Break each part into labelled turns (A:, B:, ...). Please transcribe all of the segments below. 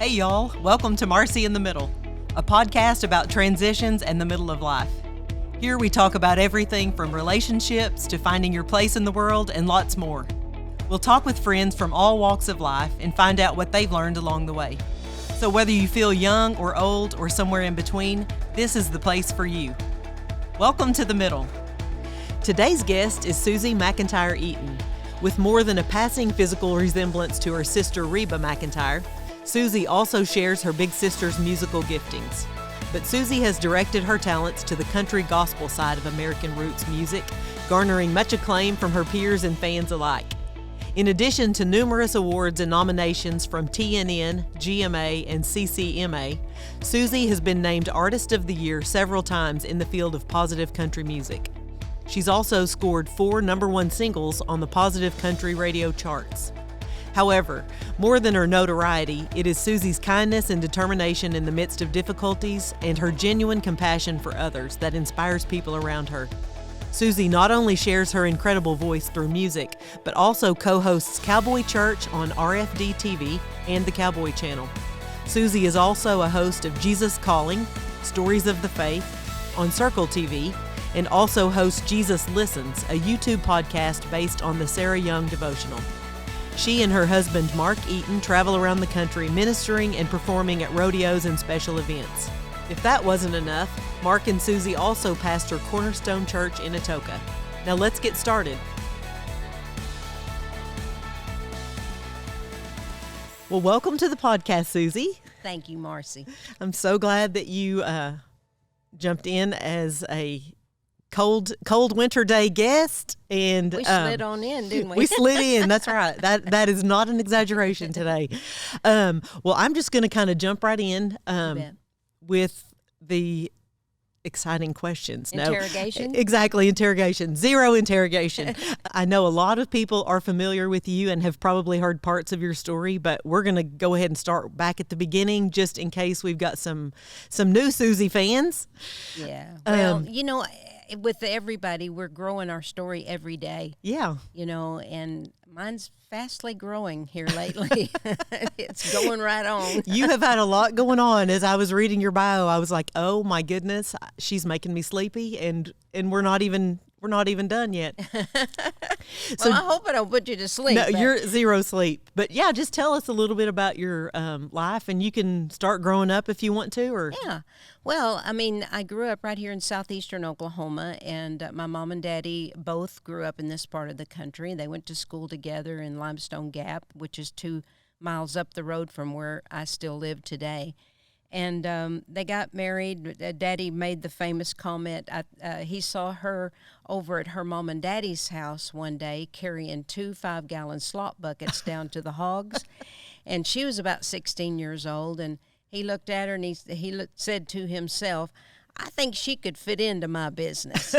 A: Hey y'all, welcome to Marcy in the Middle, a podcast about transitions and the middle of life. Here we talk about everything from relationships to finding your place in the world and lots more. We'll talk with friends from all walks of life and find out what they've learned along the way. So whether you feel young or old or somewhere in between, this is the place for you. Welcome to the middle. Today's guest is Susie McEntire Eaton. With more than a passing physical resemblance to her sister Reba McEntire, Susie also shares her big sister's musical giftings. But Susie has directed her talents to the country gospel side of American roots music, garnering much acclaim from her peers and fans alike. In addition to numerous awards and nominations from TNN, GMA, and CCMA, Susie has been named Artist of the Year several times in the field of positive country music. She's also scored 4 #1 singles on the positive country radio charts. However, more than her notoriety, it is Susie's kindness and determination in the midst of difficulties and her genuine compassion for others that inspires people around her. Susie not only shares her incredible voice through music, but also co-hosts Cowboy Church on RFD TV and the Cowboy Channel. Susie is also a host of Jesus Calling, Stories of the Faith on Circle TV, and also hosts Jesus Listens, a YouTube podcast based on the Sarah Young devotional. She and her husband, Mark Eaton, travel around the country ministering and performing at rodeos and special events. If that wasn't enough, Mark and Susie also pastor Cornerstone Church in Atoka. Now let's get started. Well, welcome to the podcast, Susie.
B: Thank you, Marcy.
A: I'm so glad that you jumped in as a cold winter day guest, and
B: we slid on in, didn't we?
A: We slid in. That's right. That is not an exaggeration today. Well, I'm just going to kind of jump right in with the exciting questions.
B: Interrogation?
A: No, exactly, interrogation. Zero interrogation. I know a lot of people are familiar with you and have probably heard parts of your story, but we're going to go ahead and start back at the beginning just in case we've got some new Susie fans.
B: Yeah. Well, with everybody, we're growing our story every day.
A: Yeah.
B: And mine's fastly growing here lately. It's going right on.
A: You have had a lot going on. As I was reading your bio, I was like, oh my goodness, she's making me sleepy, and we're not even done yet.
B: So, I hope I don't put you to sleep.
A: No, you're zero sleep. But yeah, just tell us a little bit about your life, and you can start growing up if you want to. Or
B: yeah. Well, I grew up right here in southeastern Oklahoma, and my mom and daddy both grew up in this part of the country. They went to school together in Limestone Gap, which is 2 miles up the road from where I still live today. And they got married. Daddy made the famous comment. He saw her over at her mom and daddy's house one day carrying 2 5-gallon slop buckets down to the hogs. And she was about 16 years old. And he looked at her and he said to himself, I think she could fit into my business.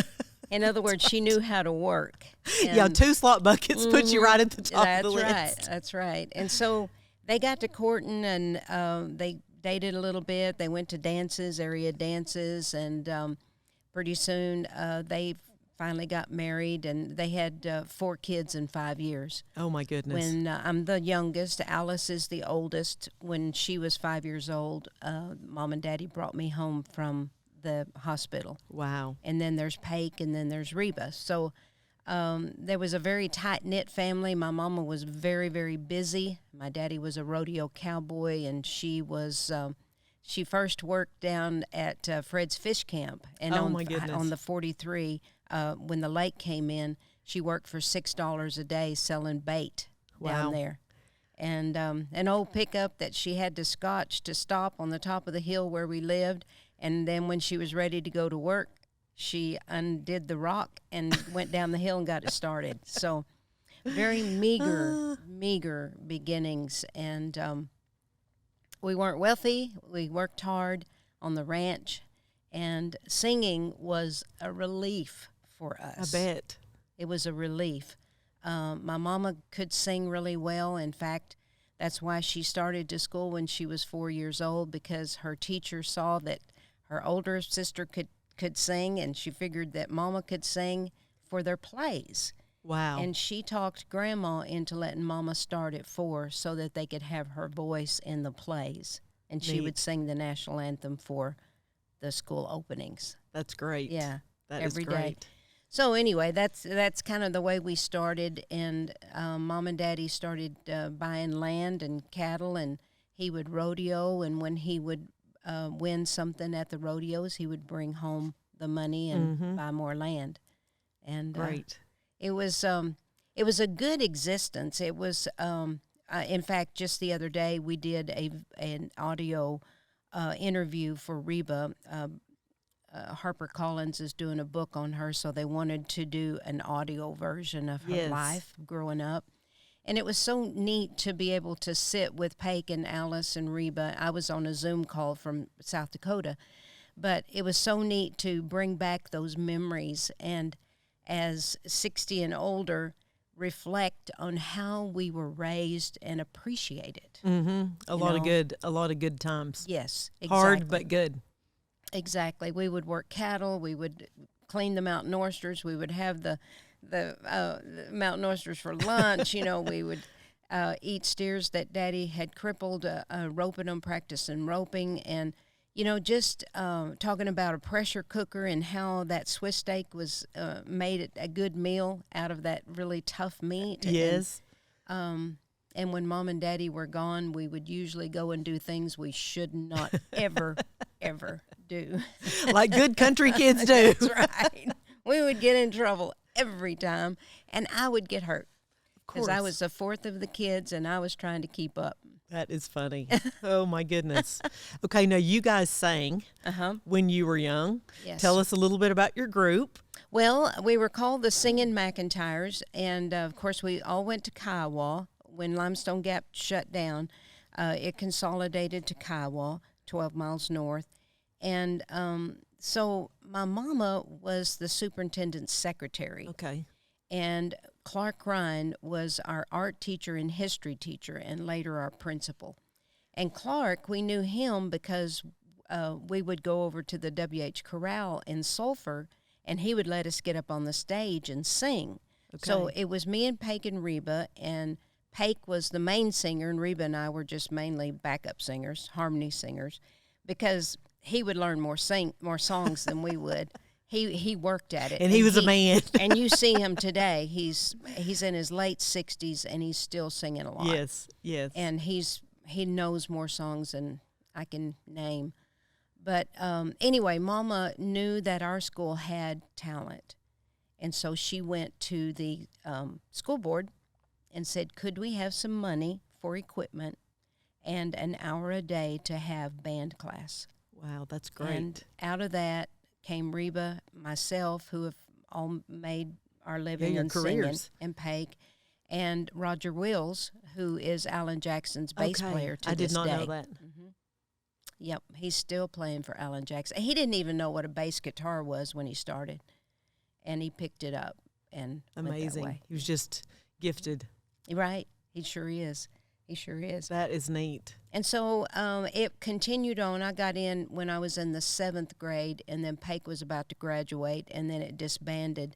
B: In other words, she knew how to work. And,
A: yeah, 2 slop buckets put you right at the top of the list.
B: That's right. And so they got to courting, and they dated a little bit. They went to dances, area dances, and pretty soon they finally got married, and they had 4 kids in 5 years.
A: Oh, my goodness.
B: When I'm the youngest, Alice is the oldest. When she was 5 years old, Mom and Daddy brought me home from the hospital.
A: Wow.
B: And then there's Paik, and then there's Reba. So there was a very tight-knit family. My mama was very, very busy. My daddy was a rodeo cowboy, and she first worked down at Fred's Fish Camp. And
A: my goodness.
B: On the 43, when the lake came in, she worked for $6 a day selling bait down there. And an old pickup that she had to scotch to stop on the top of the hill where we lived. And then when she was ready to go to work, she undid the rock and went down the hill and got it started. So very meager beginnings. And we weren't wealthy. We worked hard on the ranch. And singing was a relief for us.
A: I bet.
B: It was a relief. My mama could sing really well. In fact, that's why she started to school when she was 4 years old, because her teacher saw that her older sister could sing, and she figured that Mama could sing for their plays.
A: Wow.
B: And she talked Grandma into letting Mama start at 4 so that they could have her voice in the plays. And she would
A: Neat.
B: sing the national anthem for the school openings.
A: That's great.
B: Yeah,
A: That is
B: every day.
A: great.
B: So anyway, that's kind of the way we started. And Mom and Daddy started buying land and cattle, and he would rodeo. And when he would win something at the rodeos, he would bring home the money and buy more land. And
A: Great.
B: it was a good existence. It was, in fact, just the other day we did an audio interview for Reba. HarperCollins is doing a book on her, so they wanted to do an audio version of her life growing up. And it was so neat to be able to sit with Paige and Alice and Reba. I was on a Zoom call from South Dakota, but it was so neat to bring back those memories and, as 60 and older, reflect on how we were raised and appreciated.
A: A lot of good times.
B: Yes, exactly.
A: Hard but good.
B: Exactly. We would work cattle. We would clean the mountain oysters. We would have the mountain oysters for lunch. We would eat steers that Daddy had crippled, roping them, practicing roping, and just talking about a pressure cooker and how that Swiss steak was made a good meal out of that really tough meat.
A: Yes.
B: And when Mom and Daddy were gone, we would usually go and do things we should not ever, ever do.
A: Like good country kids do.
B: That's right. We would get in trouble every time, and I would get hurt because I was the fourth of the kids, and I was trying to keep up.
A: That is funny. Oh, my goodness. Okay, now you guys sang when you were young.
B: Yes.
A: Tell us a little bit about your group.
B: Well, we were called the Singing McEntires, and, of course, we all went to Kiowa. When Limestone Gap shut down, it consolidated to Kiowa, 12 miles north. And so my mama was the superintendent's secretary.
A: Okay.
B: And Clark Ryan was our art teacher and history teacher, and later our principal. And Clark, we knew him because we would go over to the W.H. Corral in Sulphur, and he would let us get up on the stage and sing. Okay. So it was me and Paige and Reba, and Paige was the main singer, and Reba and I were just mainly backup singers, harmony singers, because he would learn more songs than we would. He worked at it,
A: and he was a man.
B: And you see him today; he's in his late 60s, and he's still singing a lot.
A: Yes.
B: And he knows more songs than I can name. But anyway, Mama knew that our school had talent, and so she went to the school board and said, could we have some money for equipment and an hour a day to have band class?
A: Wow, that's great.
B: And out of that came Reba, myself, who have all made our living in singing, and Paige, and Roger Wills, who is Alan Jackson's bass player to this day.
A: I did not know that.
B: Mm-hmm. Yep, he's still playing for Alan Jackson. He didn't even know what a bass guitar was when he started, and he picked it up and went that way.
A: He was just gifted.
B: Right. He sure is. He sure is.
A: That is neat.
B: And so it continued on. I got in when I was in the 7th grade, and then Paige was about to graduate, and then it disbanded.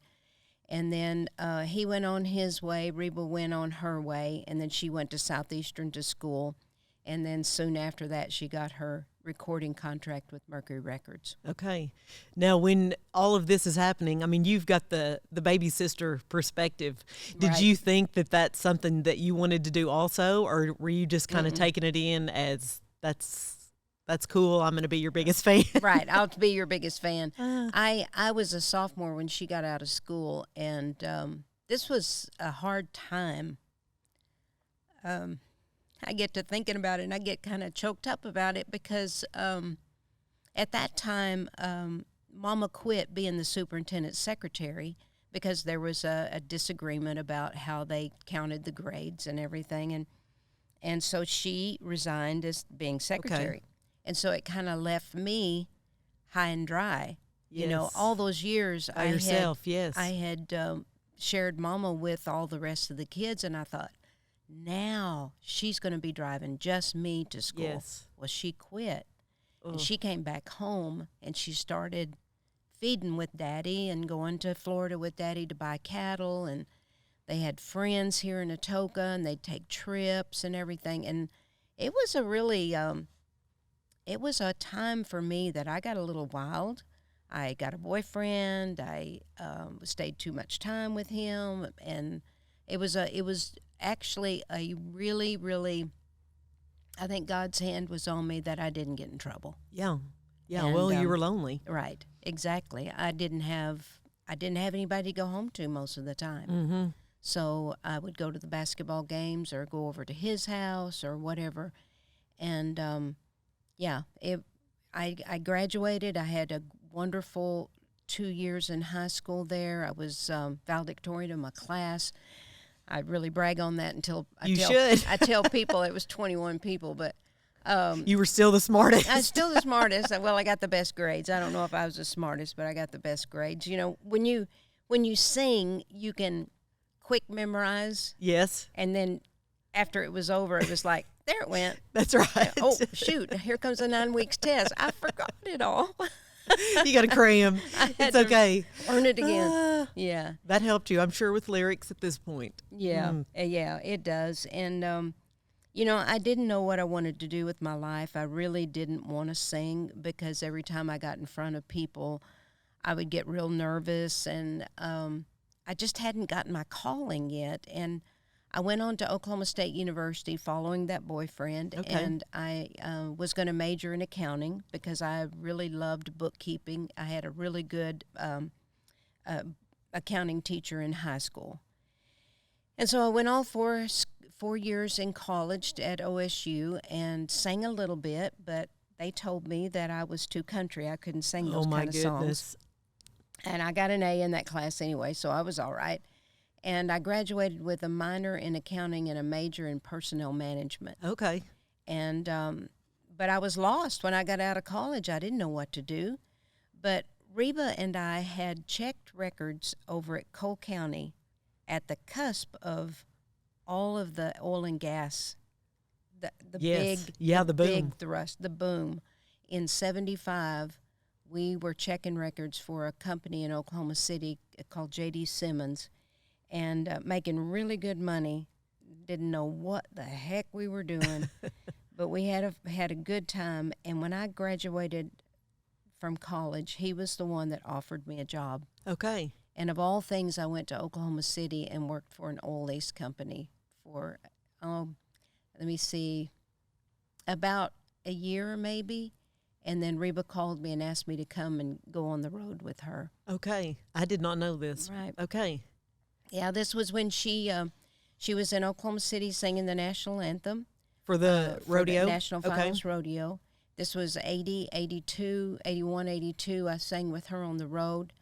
B: And then he went on his way, Reba went on her way, and then she went to Southeastern to school. And then soon after that, she got her recording contract with Mercury Records.
A: Okay. Now, when all of this is happening, I mean, you've got the baby sister perspective. Did you think that that's something that you wanted to do also, or were you just kind of taking it in as that's cool, I'm going to be your biggest fan?
B: Right. I'll be your biggest fan. I was a sophomore when she got out of school, and this was a hard time. I get to thinking about it, and I get kind of choked up about it because at that time, Mama quit being the superintendent's secretary because there was a disagreement about how they counted the grades and everything, and so she resigned as being secretary. Okay. And so it kind of left me high and dry. Yes. You know, all those years
A: by yourself, yes.
B: I had shared Mama with all the rest of the kids, and I thought, now she's going to be driving just me to school.
A: Yes.
B: Well, she quit. And she came back home, and she started feeding with Daddy and going to Florida with Daddy to buy cattle. And They had friends here in Atoka, and they'd take trips and everything. And it was a really, it was a time for me that I got a little wild. I got a boyfriend. I stayed too much time with him, and it was actually a really, really, I think God's hand was on me that I didn't get in trouble.
A: Yeah. Yeah.
B: And,
A: Well, you were lonely.
B: Right. Exactly. I didn't have anybody to go home to most of the time.
A: Mm-hmm.
B: So I would go to the basketball games or go over to his house or whatever. And I graduated. I had a wonderful 2 years in high school there. I was valedictorian of my class. I really brag on that until I tell people it was 21 people, but
A: you were still the smartest.
B: I was still the smartest. Well, I got the best grades. I don't know if I was the smartest, but I got the best grades. You know, when you sing, you can quick memorize.
A: Yes.
B: And then after it was over, it was like, there it went.
A: That's right.
B: Oh, shoot, here comes a 9 weeks test. I forgot it all.
A: You got to cram. It's okay.
B: Learn it again. Yeah.
A: That helped you, I'm sure, with lyrics at this point.
B: Yeah. Yeah, it does. And, you know, I didn't know what I wanted to do with my life. I really didn't want to sing because every time I got in front of people, I would get real nervous, and I just hadn't gotten my calling yet. And I went on to Oklahoma State University following that boyfriend, and I was going to major in accounting because I really loved bookkeeping. I had a really good accounting teacher in high school. And so I went all 4 years in college at OSU and sang a little bit, but they told me that I was too country. I couldn't sing those kind of songs. And I got an A in that class anyway, so I was all right. And I graduated with a minor in accounting and a major in personnel management.
A: Okay.
B: And but I was lost when I got out of college. I didn't know what to do. But Reba and I had checked records over at Cole County at the cusp of all of the oil and gas, the
A: boom.
B: big thrust, the boom. In 75, we were checking records for a company in Oklahoma City called J.D. Simmons, and making really good money. Didn't know what the heck we were doing, but we had a good time. And when I graduated from college, he was the one that offered me a job.
A: Okay.
B: And of all things, I went to Oklahoma City and worked for an oil lease company for, about a year maybe. And then Reba called me and asked me to come and go on the road with her.
A: Okay. I did not know this.
B: Right.
A: Okay.
B: Yeah, this was when she was in Oklahoma City singing the national anthem.
A: For the rodeo?
B: For the National Violence Rodeo. This was 80, 82, 81, 82. I sang with her on the road.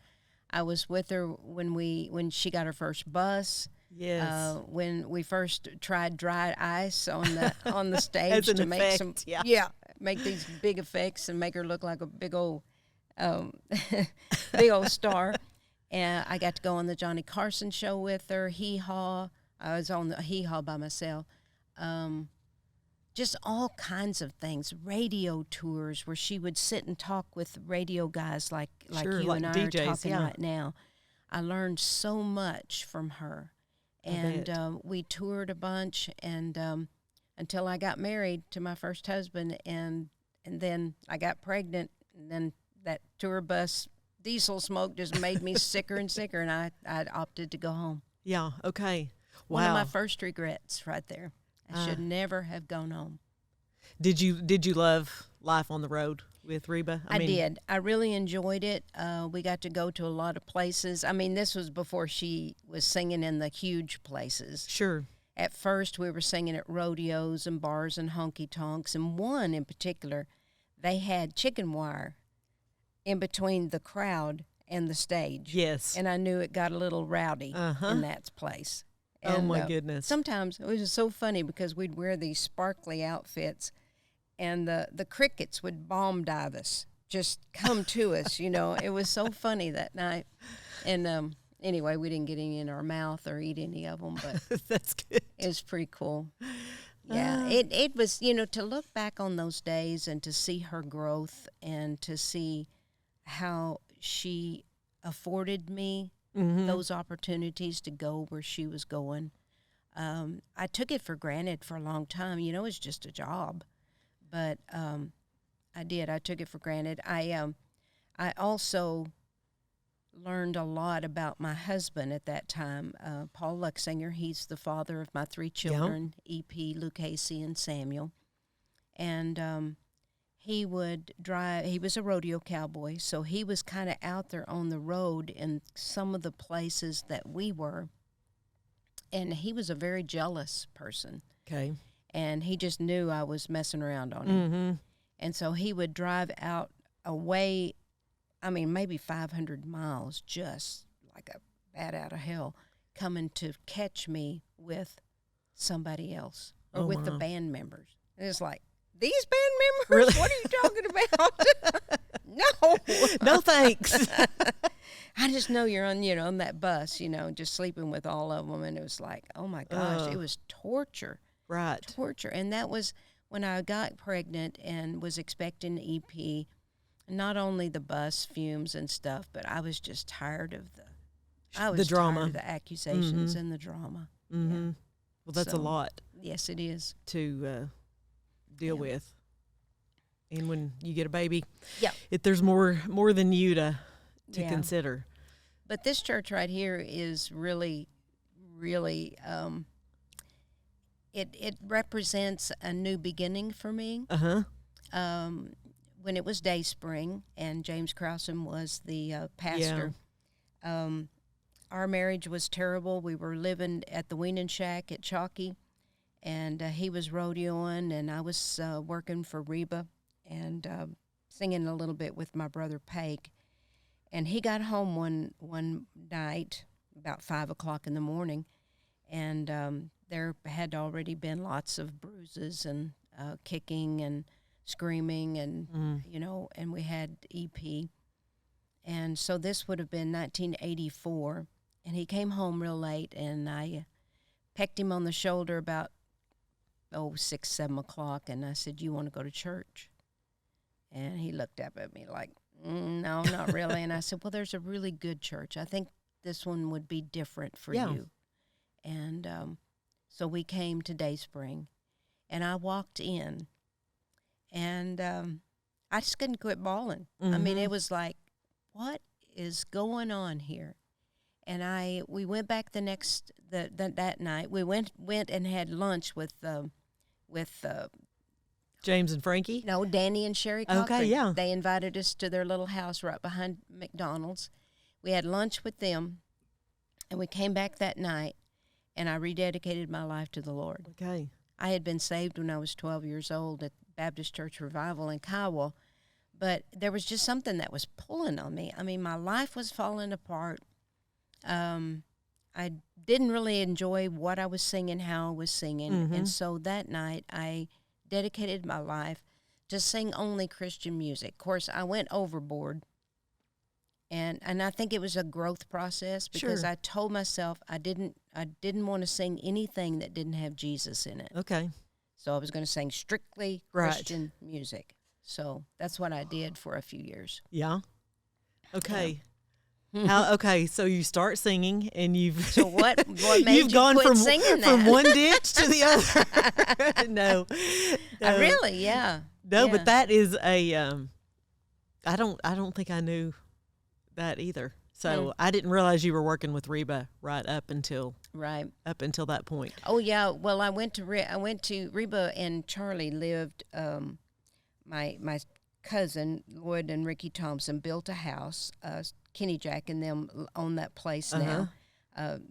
B: I was with her when she got her first bus.
A: Yes.
B: When we first tried dry ice on the stage
A: to
B: make
A: effect,
B: make these big effects and make her look like a big old big old star. And I got to go on the Johnny Carson show with her. Hee Haw. I was on the Hee Haw by myself. Just all kinds of things. Radio tours where she would sit and talk with radio guys like
A: sure,
B: you
A: like
B: and I
A: DJs,
B: are talking right now. I learned so much from her. And we toured a bunch, and until I got married to my first husband, and then I got pregnant, and then that tour bus diesel smoke just made me sicker and sicker, and I opted to go home.
A: Yeah, okay. Wow.
B: One of my first regrets right there. I should never have gone home.
A: Did you love life on the road with Reba?
B: I did. I really enjoyed it. We got to go to a lot of places. I mean, this was before she was singing in the huge places.
A: Sure.
B: At first, we were singing at rodeos and bars and honky-tonks, and one in particular, they had chicken wire in between the crowd and the stage.
A: Yes.
B: And I knew it got a little rowdy in that place. And,
A: oh, my goodness.
B: Sometimes it was just so funny because we'd wear these sparkly outfits, and the crickets would bomb dive us, just come to us, you know. It was so funny that night. And anyway, we didn't get any in our mouth or eat any of them, but
A: that's good.
B: It was pretty cool. Yeah, it was, you know, to look back on those days and to see her growth and to see how she afforded me those opportunities to go where she was going. I took it for granted for a long time. You know, it's just a job. But I did. I took it for granted. I also learned a lot about my husband at that time, Paul Luxinger. He's the father of my 3 children, E.P., Lucasey, and Samuel. And he would drive. He was a rodeo cowboy, so he was kind of out there on the road in some of the places that we were. And he was a very jealous person.
A: Okay.
B: And he just knew I was messing around on him.
A: Mm-hmm.
B: And so he would drive out away, I mean, maybe 500 miles, just like a bat out of hell, coming to catch me with somebody else or with the band members. And it's like, these band members?
A: Really?
B: What are you talking about? No.
A: No thanks.
B: I just know you're on that bus, just sleeping with all of them. And it was like, oh my gosh, it was torture.
A: Right.
B: Torture. And that was when I got pregnant and was expecting EP, not only the bus fumes and stuff, but I was just tired of the
A: drama,
B: tired of the accusations and the drama.
A: Mm-hmm.
B: Yeah.
A: Well, that's a lot.
B: Yes, it is.
A: To deal with. And when you get a baby,
B: if
A: there's more than you to consider.
B: But this church right here is really, really, it represents a new beginning for me. When it was Day Spring and James Krausen was the pastor, our marriage was terrible. We were living at the Weaning Shack at Chalky, and he was rodeoing, and I was working for Reba and singing a little bit with my brother Peg. And he got home one night about 5 o'clock in the morning, and there had already been lots of bruises and kicking and screaming, and and we had EP. And so this would have been 1984, and he came home real late, and I pecked him on the shoulder about 6, 7 o'clock, and I said, "You want to go to church?" And he looked up at me like, "No, not really." And I said, "Well, there's a really good church. I think this one would be different for you." And so we came to Dayspring, and I walked in, and I just couldn't quit bawling. I mean, it was like, what is going on here? And we went back that night. We went and had lunch with
A: James and Frankie?
B: No, Danny and Sherry Cochran.
A: Okay, yeah.
B: They invited us to their little house right behind McDonald's. We had lunch with them, and we came back that night, and I rededicated my life to the Lord.
A: Okay.
B: I had been saved when I was 12 years old at Baptist Church Revival in Kiowa, but there was just something that was pulling on me. I mean, my life was falling apart. I didn't really enjoy what I was singing, how I was singing, and so that night I dedicated my life to sing only Christian music. Of course, I went overboard, and I think it was a growth process because I told myself I didn't want to sing anything that didn't have Jesus in it.
A: Okay. So
B: I was going to sing strictly Christian music. So that's what I did for a few years.
A: Yeah. Okay. Okay, so you start singing, and you've
B: what made
A: you've
B: you
A: gone
B: quit singing that?
A: from one ditch to the other. No.
B: Really, yeah.
A: No,
B: yeah.
A: but that is a I don't think I knew that either. So I didn't realize you were working with Reba right up until that point.
B: Oh yeah, well I went to Reba, and Charlie lived. My cousin Lloyd and Ricky Thompson built a house. Kenny Jack and them own that place now.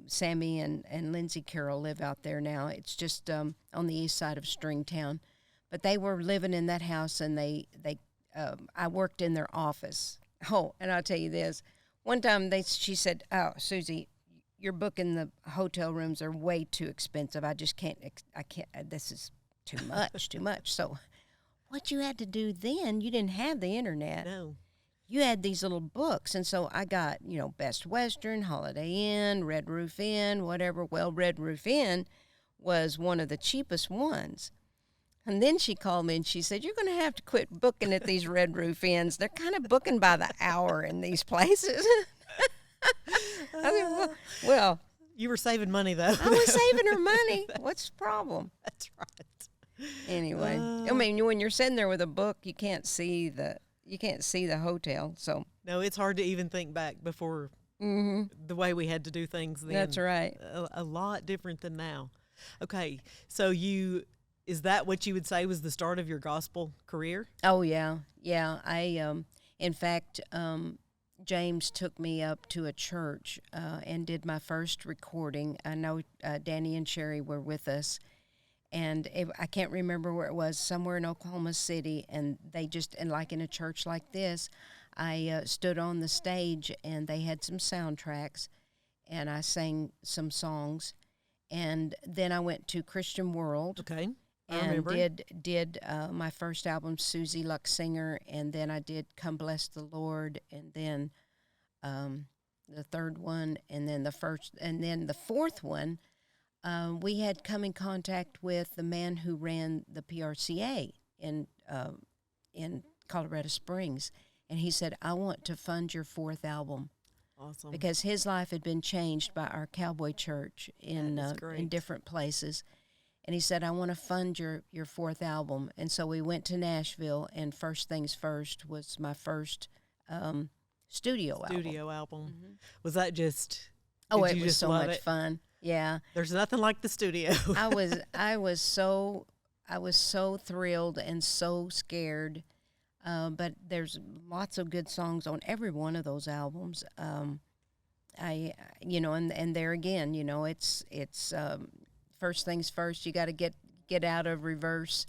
B: Sammy and Lindsay Carroll live out there now. It's just on the east side of Stringtown, but they were living in that house, and I worked in their office. Oh, and I'll tell you this. One time she said, "Oh, Susie, your booking the hotel rooms are way too expensive. I just can't. I can't. This is too much. Too much." So, what you had to do then? You didn't have the internet.
A: No.
B: You had these little books, and so I got Best Western, Holiday Inn, Red Roof Inn, whatever. Well, Red Roof Inn was one of the cheapest ones. And then she called me and she said, "You're going to have to quit booking at these Red Roof Inns. They're kind of booking by the hour in these places." I said, well,
A: you were saving money, though.
B: I was saving her money. What's the problem?
A: That's right.
B: Anyway, I mean, when you're sitting there with a book, you can't see the hotel. So
A: No, it's hard to even think back before the way we had to do things then.
B: That's right.
A: A lot different than now. Okay, so is that what you would say was the start of your gospel career?
B: Oh yeah. In fact, James took me up to a church and did my first recording. I know Danny and Sherry were with us, and I can't remember where it was, somewhere in Oklahoma City, and like in a church like this, I stood on the stage, and they had some soundtracks, and I sang some songs, and then I went to Christian World.
A: Okay.
B: And did my first album, Susie Singer, and then I did Come Bless the Lord, and then the third one, and then the fourth one. We had come in contact with the man who ran the PRCA in Colorado Springs, and he said, "I want to fund your fourth album."
A: Awesome.
B: Because his life had been changed by our cowboy church in different places. And he said, "I want to fund your fourth album." And so we went to Nashville, and First Things First was my first studio album.
A: Mm-hmm. Was that just?
B: Oh, it was so much fun. Yeah.
A: There's nothing like the studio.
B: I was so thrilled and so scared. But there's lots of good songs on every one of those albums. And there again, it's First Things First. You got to get out of reverse.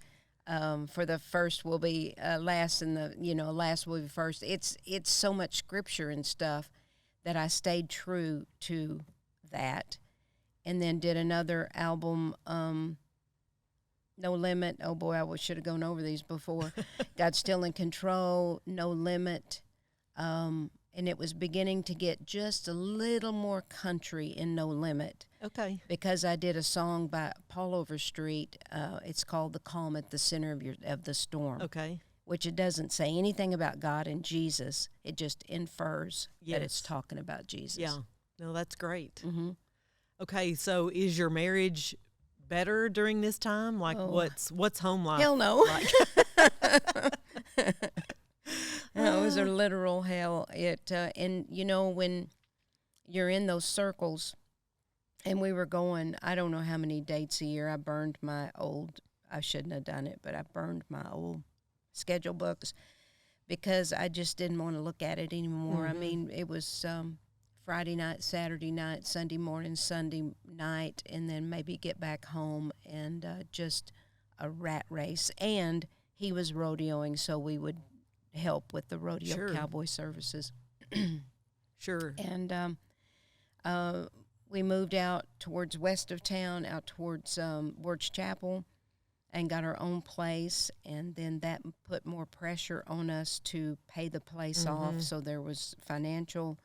B: For the first will be last, and the last will be first. It's so much scripture and stuff that I stayed true to that, and then did another album. No Limit. Oh boy, I should have gone over these before. God's Still in Control. No Limit. And it was beginning to get just a little more country in No Limit.
A: Okay.
B: Because I did a song by Paul Overstreet. It's called "The Calm at the Center of the Storm."
A: Okay.
B: Which it doesn't say anything about God and Jesus. It just infers that it's talking about Jesus.
A: Yeah. No, that's great.
B: Mm-hmm.
A: Okay, so is your marriage better during this time? Like, what's home life?
B: Hell no.
A: Like?
B: No, it was a literal hell. And when you're in those circles, and we were going, I don't know how many dates a year. I shouldn't have done it, but I burned my old schedule books because I just didn't want to look at it anymore.
A: Mm-hmm.
B: I mean, it was Friday night, Saturday night, Sunday morning, Sunday night, and then maybe get back home, and just a rat race. And he was rodeoing, so we would help with the rodeo cowboy services.
A: Sure.
B: And we moved out towards west of town, out towards Ward's Chapel, and got our own place. And then that put more pressure on us to pay the place off, so there was financial.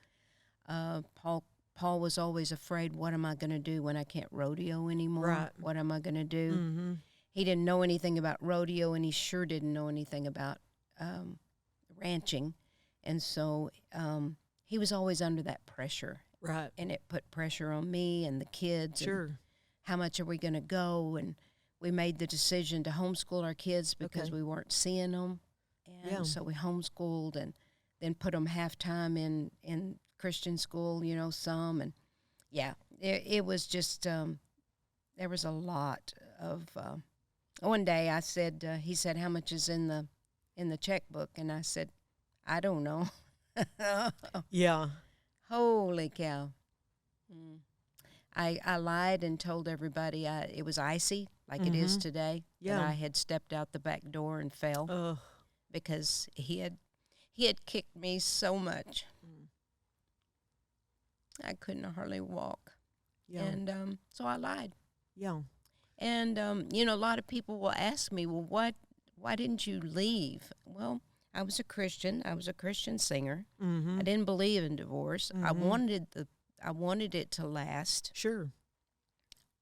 B: Paul was always afraid, what am I going to do when I can't rodeo anymore?
A: Right.
B: What am I going to do?
A: Mm-hmm.
B: He didn't know anything about rodeo, and he sure didn't know anything about ranching. And so he was always under that pressure.
A: Right.
B: And it put pressure on me and the kids.
A: Sure.
B: And how much are we going to go? And we made the decision to homeschool our kids because we weren't seeing them. And so we homeschooled and then put them half-time in Christian school, some. And, it was just, there was a lot of, one day I said, he said, "How much is in the checkbook?" And I said, "I don't know."
A: Yeah.
B: Holy cow. I lied and told everybody it was icy, like it is today.
A: Yeah.
B: And I had stepped out the back door and fell because he had kicked me so much. I couldn't hardly walk.
A: Yeah.
B: And so I lied.
A: Yeah.
B: And, a lot of people will ask me, well, why didn't you leave? Well, I was a Christian. I was a Christian singer.
A: Mm-hmm.
B: I didn't believe in divorce. I wanted it to last.
A: Sure.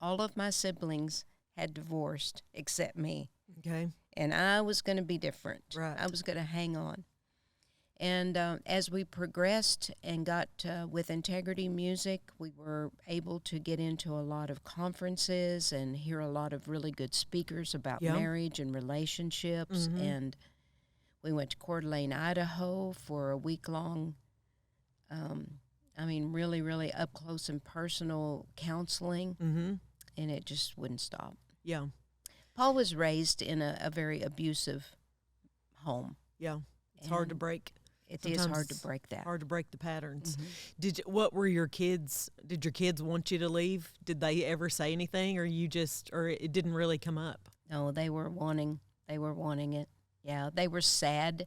B: All of my siblings had divorced except me.
A: Okay.
B: And I was going to be different.
A: Right.
B: I was going to hang on. And as we progressed and got with Integrity Music, we were able to get into a lot of conferences and hear a lot of really good speakers about marriage and relationships. And we went to Coeur d'Alene, Idaho for a week-long, really, really up-close and personal counseling, and it just wouldn't stop.
A: Yeah.
B: Paul was raised in a very abusive home.
A: Yeah. It's hard to break.
B: It is hard to break that.
A: Hard to break the patterns. What were your kids? Did your kids want you to leave? Did they ever say anything, or it didn't really come up?
B: No, they were wanting it. Yeah, they were sad.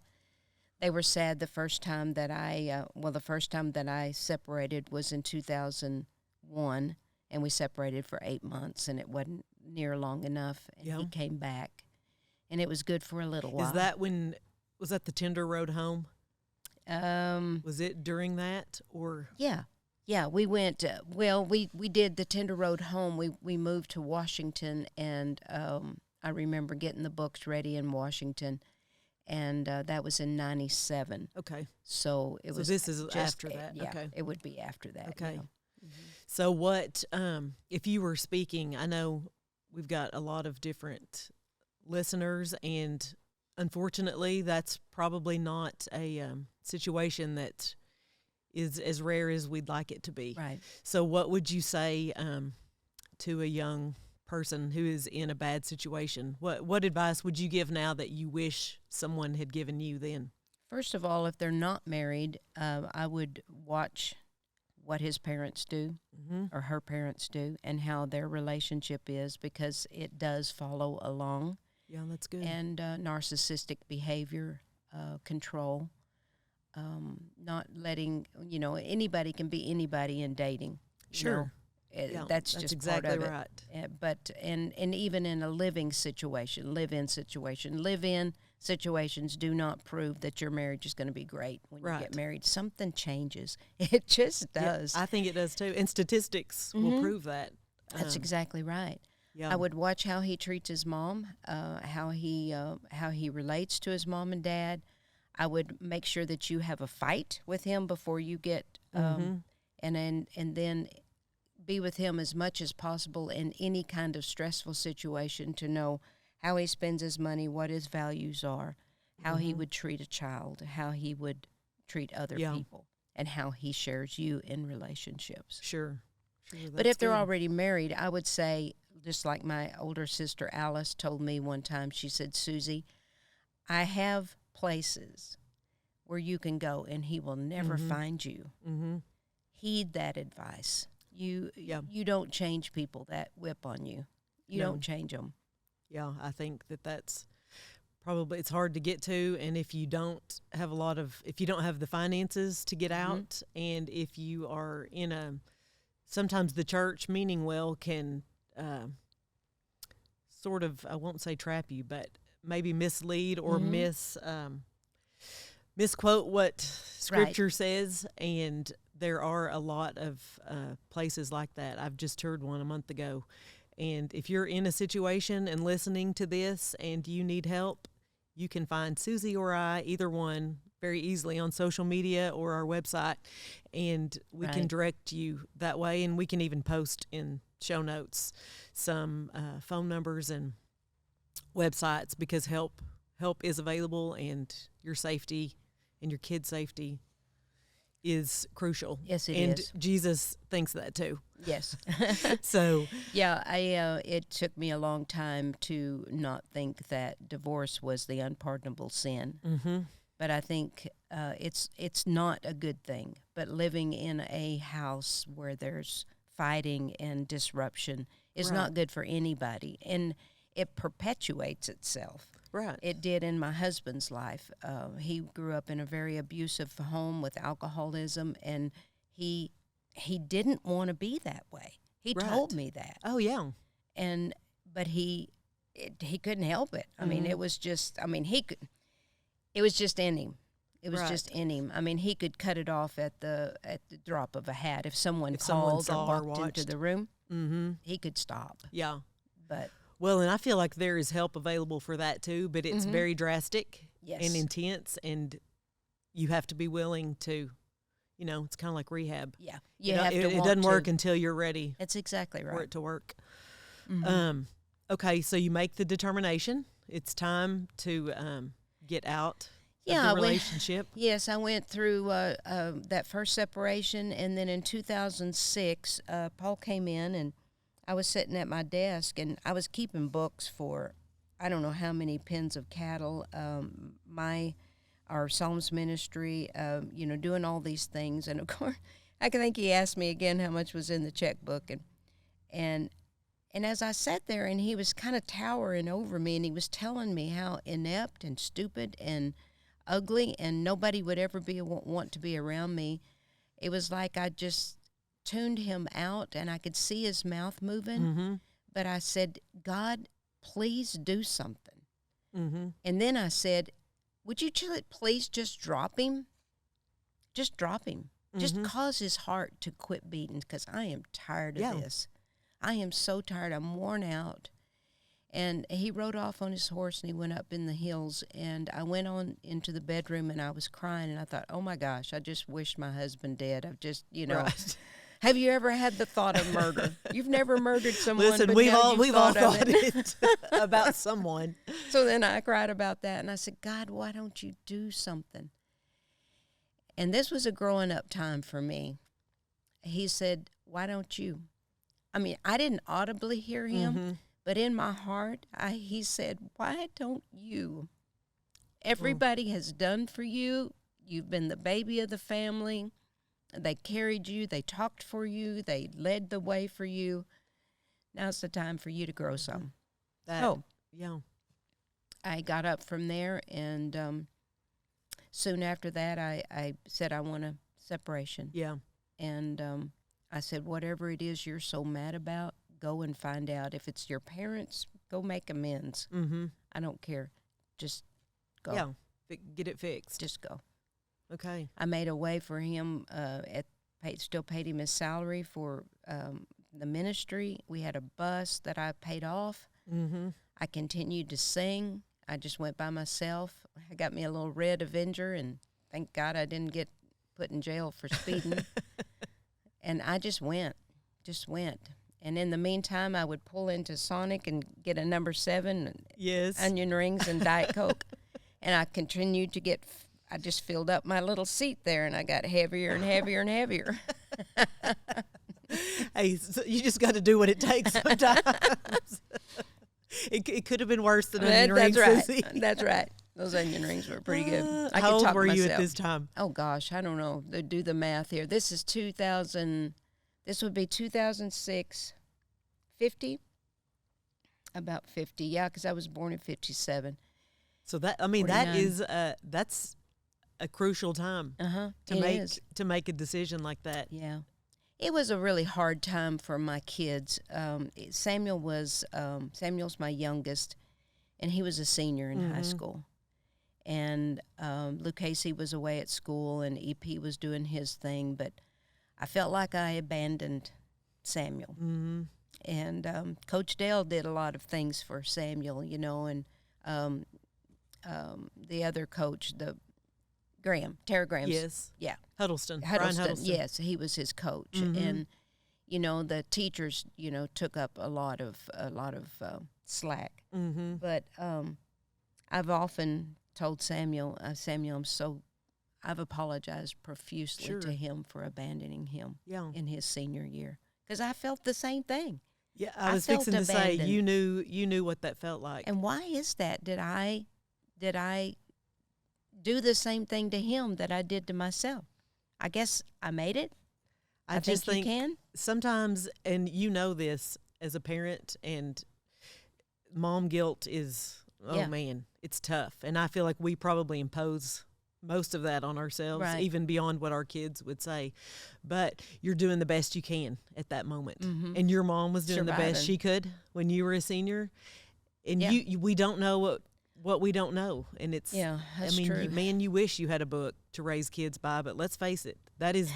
B: They were sad the first time that I separated was in 2001, and we separated for 8 months, and it wasn't near long enough. And he came back, and it was good for a little while.
A: Was that the Tender Road home? Was it during that, or?
B: Yeah, we went, we did the Tender Road home. We moved to Washington, and I remember getting the books ready in Washington, and that was in 97.
A: Okay.
B: So
A: this is after that.
B: Yeah,
A: okay.
B: It would be after that.
A: Okay.
B: Yeah.
A: So what, if you were speaking, I know we've got a lot of different listeners, and unfortunately, that's probably not a situation that is as rare as we'd like it to be.
B: Right.
A: So what would you say to a young person who is in a bad situation? What advice would you give now that you wish someone had given you then?
B: First of all, if they're not married, I would watch what his parents do or her parents do and how their relationship is, because it does follow along.
A: Yeah, that's good.
B: And narcissistic behavior, control, not letting, anybody can be anybody in dating.
A: Sure.
B: That's just
A: exactly
B: part of
A: right.
B: it. But even in a live-in situations do not prove that your marriage is going to be great when you get married. Something changes. It just does.
A: Yeah, I think it does too. And statistics will prove that.
B: That's exactly right.
A: Yeah.
B: I would watch how he treats his mom, how he relates to his mom and dad. I would make sure that you have a fight with him before you get, and then be with him as much as possible in any kind of stressful situation to know how he spends his money, what his values are, how he would treat a child, how he would treat other people, and how he shares you in relationships.
A: Sure.
B: But if they're already married, I would say, just like my older sister Alice told me one time, she said, Susie, I have places where you can go and he will never find you. Heed that advice. You don't change people that whip on you. You don't change them.
A: Yeah, I think that's probably, it's hard to get to, and if you don't have the finances to get out, and if you are sometimes the church, meaning well, can sort of, I won't say trap you, but maybe mislead or misquote what Scripture says, and there are a lot of places like that. I've just heard one a month ago, and if you're in a situation and listening to this and you need help, you can find Susie or I, either one, very easily on social media or our website, and we can direct you that way, and we can even post in show notes some phone numbers and websites, because help is available, and your safety and your kids' safety is crucial.
B: Yes, it
A: is.
B: is.
A: And Jesus thinks that too.
B: Yes.
A: So.
B: Yeah, it took me a long time to not think that divorce was the unpardonable sin. But I think it's not a good thing. But living in a house where there's fighting and disruption is not good for anybody. And it perpetuates itself.
A: Right.
B: It did in my husband's life. He grew up in a very abusive home with alcoholism, and he didn't want to be that way. He told me that.
A: Oh, yeah.
B: But he couldn't help it. I mean, it was just, it was just in him. It was just in him. I mean, he could cut it off at the drop of a hat. If someone called or walked into the room, he could stop.
A: Yeah.
B: But
A: well, and I feel like there is help available for that too, but it's very drastic and intense, and you have to be willing to, it's kind of like rehab.
B: Yeah.
A: It doesn't work until you're ready.
B: That's exactly right.
A: For it to work.
B: Mm-hmm.
A: Okay, so you make the determination. It's time to get out of the relationship.
B: Yes, I went through that first separation, and then in 2006, Paul came in, and I was sitting at my desk, and I was keeping books for I don't know how many pens of cattle, our Psalms ministry, doing all these things. And, of course, I think he asked me again how much was in the checkbook. And as I sat there, and he was kind of towering over me, and he was telling me how inept and stupid and ugly and nobody would ever want to be around me, it was like I just tuned him out, and I could see his mouth moving.
A: Mm-hmm.
B: But I said, God, please do something.
A: Mm-hmm.
B: And then I said, would you please just drop him? Just drop him.
A: Mm-hmm.
B: Just cause his heart to quit beating, because I am tired of this. I am so tired. I'm worn out. And he rode off on his horse, and he went up in the hills. And I went on into the bedroom, and I was crying. And I thought, oh, my gosh, I just wished my husband dead. I've just,
A: Right.
B: Have you ever had the thought of murder? You've never murdered someone.
A: Listen,
B: but
A: we've all
B: thought
A: thought it about someone.
B: So then I cried about that, and I said, God, why don't you do something? And this was a growing up time for me. He said, why don't you? I mean, I didn't audibly hear him,
A: Mm-hmm.
B: but in my heart, he said, why don't you? Everybody has done for you. You've been the baby of the family. They carried you. They talked for you. They led the way for you. Now's the time for you to grow some.
A: Yeah.
B: I got up from there, and soon after that, I said, I want a separation.
A: Yeah.
B: And I said, whatever it is you're so mad about, go and find out. If it's your parents, go make amends.
A: Mm-hmm.
B: I don't care. Just go.
A: Yeah. Get it fixed.
B: Just go.
A: Okay.
B: I made a way for him, still paid him his salary for the ministry. We had a bus that I paid off.
A: Mm-hmm.
B: I continued to sing. I just went by myself. I got me a little red Avenger, and thank God I didn't get put in jail for speeding. And I just went. And in the meantime, I would pull into Sonic and get a number 7,
A: Yes.
B: onion rings and Diet Coke. And I continued to I just filled up my little seat there, and I got heavier and heavier and heavier.
A: Hey, so you just got to do what it takes sometimes. It could have been worse than onion rings,
B: That's
A: Susie.
B: right. That's right. Those onion rings were pretty good.
A: How old were you at this time?
B: Oh, gosh, I don't know. Do the math here. This is 2000. This would be 2006, 50? About 50, yeah, because I was born in 57.
A: So that is that's a crucial time to make a decision like that.
B: Yeah. It was a really hard time for my kids. Samuel's my youngest, and he was a senior in high school. And Luke Casey was away at school, and EP was doing his thing, but I felt like I abandoned Samuel.
A: Mm-hmm.
B: And Coach Dale did a lot of things for Samuel, and the other coach, Tara Graham's.
A: Yes.
B: Yeah.
A: Huddleston.
B: Brian
A: Huddleston.
B: Yes, he was his coach.
A: Mm-hmm.
B: And, the teachers, took up a lot of slack.
A: Mm-hmm.
B: But I've often told Samuel, I've apologized profusely to him for abandoning him in his senior year. Because I felt the same thing.
A: Yeah, I was fixing to say, you knew what that felt like.
B: And why is that? Did I do the same thing to him that I did to myself? I guess I made it. I
A: just think
B: you can.
A: Sometimes, and you know this as a parent, and mom guilt is, man, it's tough. And I feel like we probably impose most of that on ourselves, even beyond what our kids would say. But you're doing the best you can at that moment. Mm-hmm. And your mom was doing the best she could when you were a senior. And we don't know what we don't know. And it's,
B: that's true.
A: You wish you had a book to raise kids by, but let's face it, that is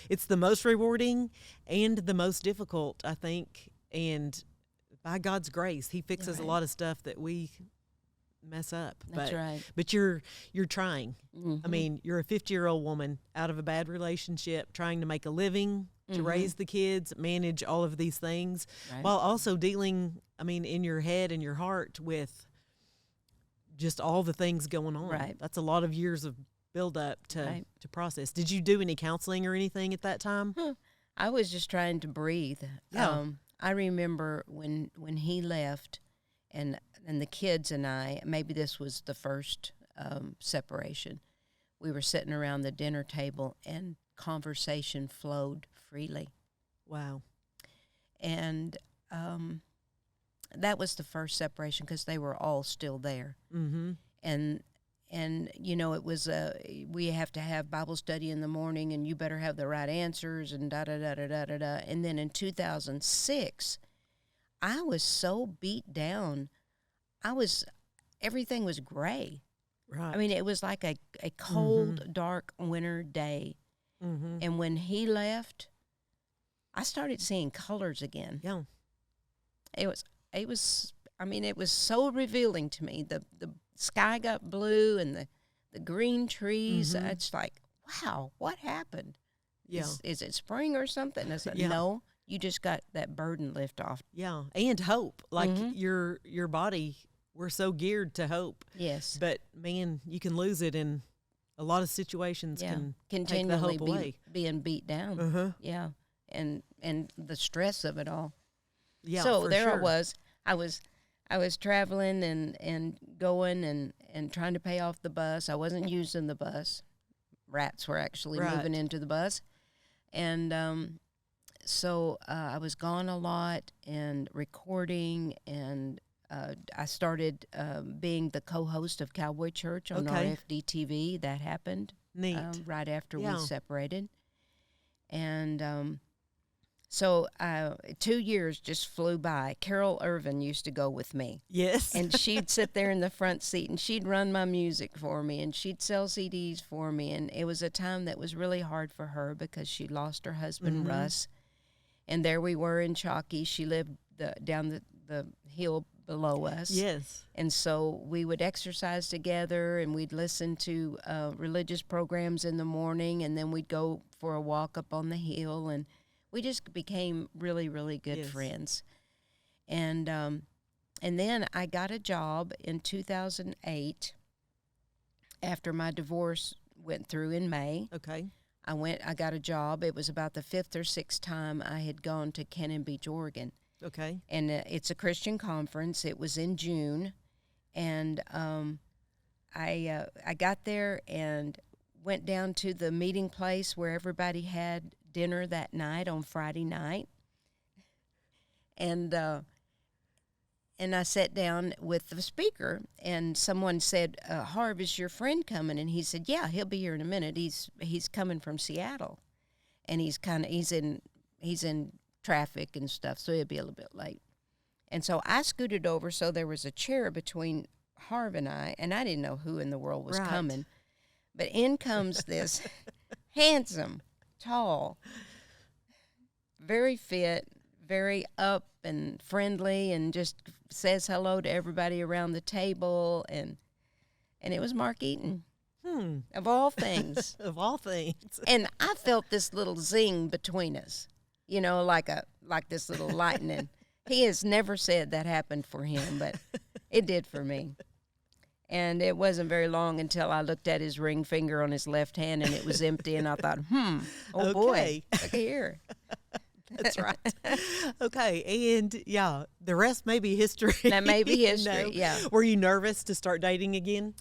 A: it's the most rewarding and the most difficult, I think. And by God's grace, he fixes a lot of stuff that we mess up.
B: That's right.
A: But you're trying.
B: Mm-hmm.
A: I mean, you're a 50-year-old woman out of a bad relationship, trying to make a living, to raise the kids, manage all of these things, while also dealing, I mean, in your head and your heart with just all the things going on.
B: Right.
A: That's a lot of years of build up to process. Did you do any counseling or anything at that time?
B: I was just trying to breathe.
A: Yeah.
B: I remember when he left, and the kids and I, maybe this was the first separation, we were sitting around the dinner table and conversation flowed freely.
A: Wow.
B: And that was the first separation because they were all still there.
A: Mm-hmm.
B: And you know, it was we have to have Bible study in the morning, and you better have the right answers, and da-da-da-da-da-da-da. And then in 2006, I was so beat down. Everything was gray.
A: Right.
B: I mean, it was like a cold, dark winter day.
A: Mm-hmm.
B: And when he left, I started seeing colors again.
A: Yeah.
B: It was, I mean, it was so revealing to me. The sky got blue and the green trees. It's like, wow, what happened?
A: Yeah.
B: Is it spring or something? I said, no, you just got that burden lift off.
A: Yeah. And hope. Like your body, we're so geared to hope.
B: Yes.
A: But man, you can lose it in a lot of situations. Can
B: continually
A: take the hope away.
B: Being beat down.
A: Uh-huh.
B: Yeah. And the stress of it all.
A: Yeah.
B: So there
A: sure.
B: I was traveling and going and trying to pay off the bus. I wasn't using the bus. Rats were actually moving into the bus. And so I was gone a lot and recording, and I started being the co-host of Cowboy Church on RFD TV. That happened
A: Neat.
B: Right after we separated. And so 2 years just flew by. Carol Irvin used to go with me.
A: Yes.
B: And she'd sit there in the front seat, and she'd run my music for me, and she'd sell CDs for me. And it was a time that was really hard for her because she lost her husband, Russ. And there we were in Chalky. She lived down the hill below us.
A: Yes.
B: And so we would exercise together, and we'd listen to religious programs in the morning, and then we'd go for a walk up on the hill, and we just became really, really good friends. And then I got a job in 2008 after my divorce went through in May.
A: Okay.
B: I got a job. It was about the 5th or 6th time I had gone to Cannon Beach, Oregon.
A: Okay.
B: And it's a Christian conference. It was in June. And I got there and went down to the meeting place where everybody had dinner that night on Friday night. And I sat down with the speaker, and someone said, Harv, is your friend coming? And he said, yeah, he'll be here in a minute. He's coming from Seattle, and he's in traffic and stuff, so he'll be a little bit late. And so I scooted over, so there was a chair between Harv and I didn't know who in the world was coming. But in comes this handsome, tall, very fit, very up and friendly, and just says hello to everybody around the table, and it was Mark Eaton, of all things.
A: Of all things.
B: And I felt this little zing between us, you know, like this little lightning. He has never said that happened for him, but it did for me. And it wasn't very long until I looked at his ring finger on his left hand, and it was empty, and I thought, boy, look here.
A: That's right. Okay, and the rest may be history.
B: That may be history, yeah.
A: Were you nervous to start dating again?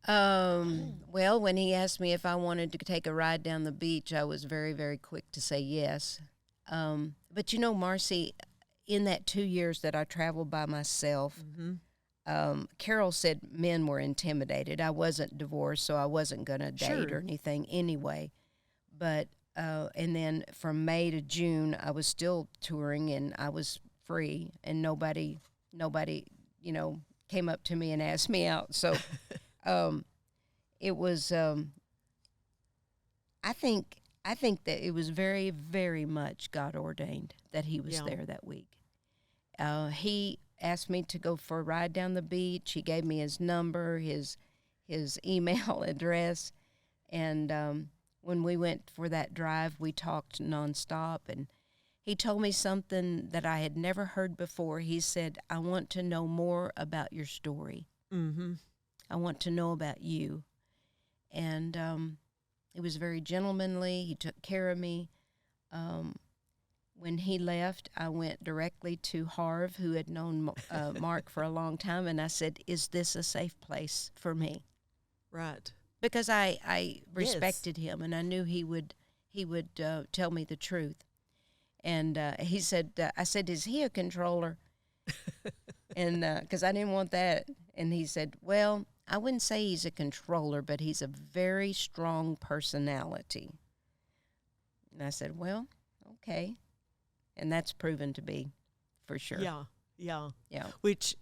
B: Well, when he asked me if I wanted to take a ride down the beach, I was very, very quick to say yes. But you know, Marcy, in that 2 years that I traveled by myself, Carol said men were intimidated. I wasn't divorced, so I wasn't going to date or anything anyway. But and then from May to June, I was still touring, and I was free, and nobody, you know, came up to me and asked me out. So it was. I think that it was very, very much God ordained that he was there that week. He asked me to go for a ride down the beach. He gave me his number, his email address, and when we went for that drive, we talked nonstop, and he told me something that I had never heard before. He said, "I want to know more about your story.
A: Mm-hmm.
B: I want to know about you." And he was very gentlemanly. He took care of me. When he left, I went directly to Harv, who had known Mark for a long time, and I said, "Is this a safe place for me?"
A: Right.
B: Because I respected him, and I knew he would tell me the truth. And he said, I said, "Is he a controller?" And because I didn't want that. And he said, "Well, I wouldn't say he's a controller, but he's a very strong personality." And I said, "Well, okay." And that's proven to be, for sure.
A: Yeah.
B: Which,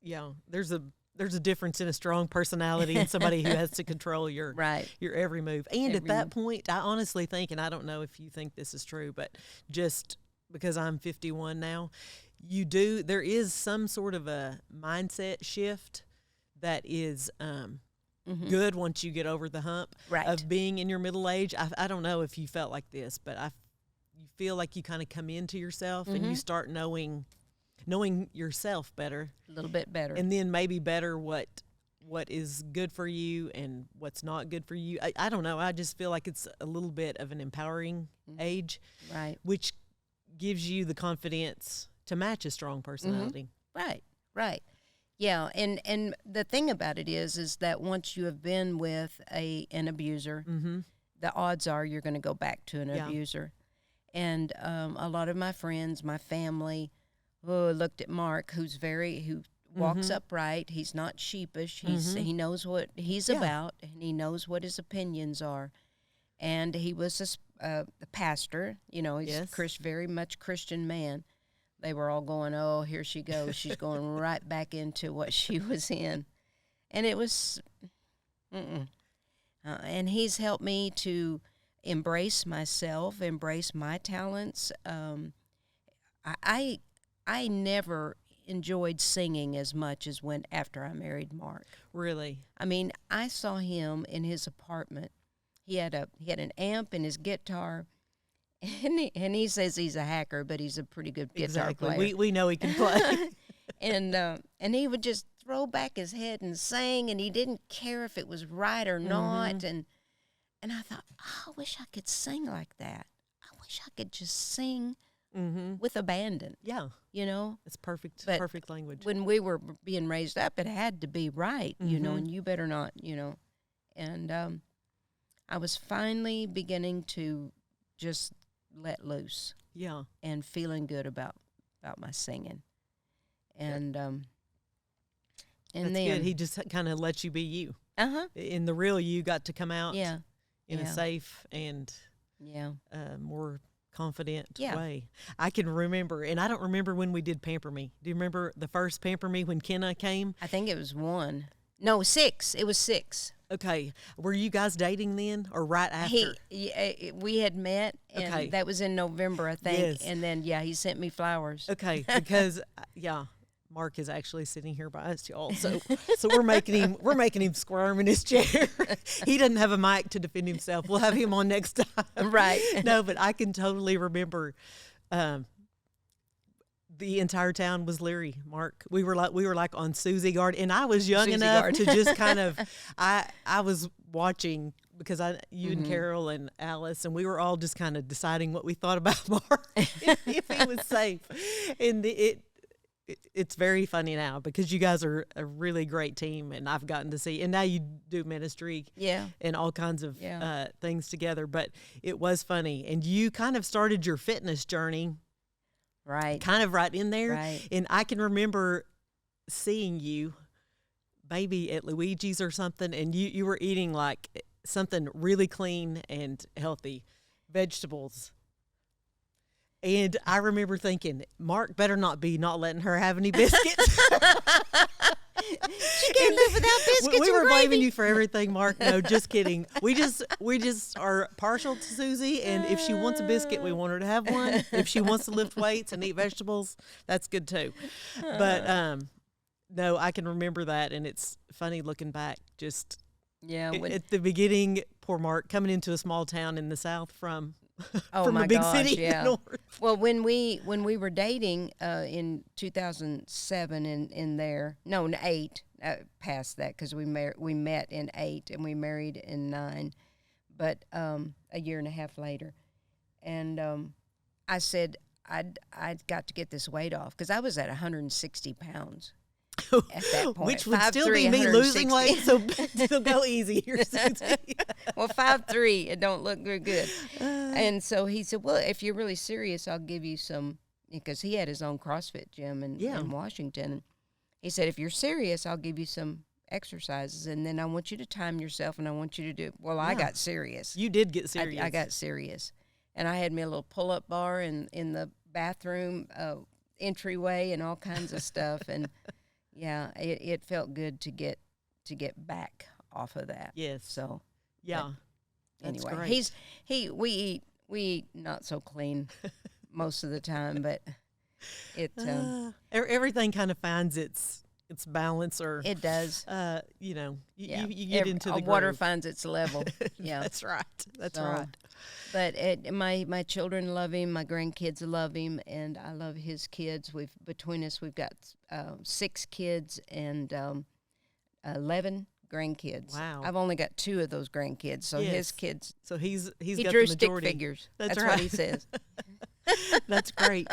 A: there's a difference in a strong personality and somebody who has to control your every move. And at that point, I honestly think, and I don't know if you think this is true, but just because I'm 51 now, there is some sort of a mindset shift that is good once you get over the hump of being in your middle age. I don't know if you felt like this, but you feel like you kind of come into yourself and you start knowing yourself better,
B: a little bit better,
A: and then maybe better what is good for you and what's not good for you. I don't know. I just feel like it's a little bit of an empowering age, which gives you the confidence to match a strong personality.
B: Right. Yeah, and the thing about it is that once you have been with an abuser, the odds are you're going to go back to an abuser. And a lot of my friends, my family, looked at Mark, who walks upright. He's not sheepish. He knows what he's about, and he knows what his opinions are. And he was a pastor. He's very much Christian man. They were all going, "Oh, here she goes. She's going right back into what she was in." And it was, and he's helped me to embrace myself, embrace my talents. I never enjoyed singing as much as after I married Mark.
A: Really?
B: I mean, I saw him in his apartment. He had an amp and his guitar, and he says he's a hacker, but he's a pretty good guitar player.
A: We know he can play.
B: and he would just throw back his head and sing, and he didn't care if it was right or not. And I thought, I wish I could sing like that. I wish I could just sing with abandon.
A: Yeah. It's perfect language.
B: When we were being raised up, it had to be right, and you better not, And I was finally beginning to just let loose.
A: Yeah.
B: And feeling good about my singing. And
A: That's
B: then
A: good. He just kind of let you be you. In the real you got to come out in a safe and more confident way. I can remember, and I don't remember when we did Pamper Me. Do you remember the first Pamper Me when Kenna came?
B: I think it was 6. It was 6.
A: Okay. Were you guys dating then or right after?
B: We had met, and that was in November, I think.
A: Yes.
B: And then, he sent me flowers.
A: Okay, because, Mark is actually sitting here by us, y'all. So we're making him squirm in his chair. He doesn't have a mic to defend himself. We'll have him on next time.
B: Right.
A: No, but I can totally remember the entire town was leery, Mark. We were like on Susie Guard, and I was young enough to just kind of I was watching because you and Carol and Alice, and we were all just kind of deciding what we thought about Mark if he was safe. And it's very funny now because you guys are a really great team, and I've gotten to see, and now you do ministry and all kinds of things together. But it was funny, and you kind of started your fitness journey kind of right in there.
B: Right.
A: And I can remember seeing you maybe at Luigi's or something, and you were eating like something really clean and healthy, vegetables. And I remember thinking, Mark better not be not letting her have any biscuits.
B: She can't live without biscuits. biscuits
A: we
B: and
A: were
B: gravy.
A: blaming you for everything, Mark. No, just kidding. We just are partial to Susie, and if she wants a biscuit, we want her to have one. If she wants to lift weights and eat vegetables, that's good too. But no, I can remember that, and it's funny looking back. Just at the beginning, poor Mark coming into a small town in the South from from a big city in the North.
B: Well, when we were dating in 2007 in there, no, 8, past that, because we met in 8 and we married in 9, but a year and a half later, and I said I'd got to get this weight off because I was at 160 pounds. At that point,
A: which would still be me losing weight, so go easy here, Susie.
B: Well, 5'3", it don't look very good. And so he said, well, if you're really serious, I'll give you some, because he had his own CrossFit gym in Washington. And he said, if you're serious, I'll give you some exercises, and then I want you to time yourself, and I want you to do it. Well, I got serious.
A: You did get serious.
B: I got serious. And I had me a little pull-up bar in the bathroom entryway and all kinds of stuff. And yeah, it felt good to get back off of that.
A: Yes.
B: So
A: yeah. That's
B: anyway,
A: great.
B: we eat not so clean most of the time, but it
A: everything kind of finds its balance, or
B: it does.
A: You get into the
B: water
A: groove.
B: Finds its level. Yeah,
A: that's right. That's right.
B: But my children love him, my grandkids love him, and I love his kids. Between us, we've got 6 kids and 11 grandkids.
A: Wow!
B: I've only got 2 of those grandkids, so his kids.
A: So he
B: drew
A: got the majority.
B: Stick figures. That's
A: right.
B: what he says.
A: That's great.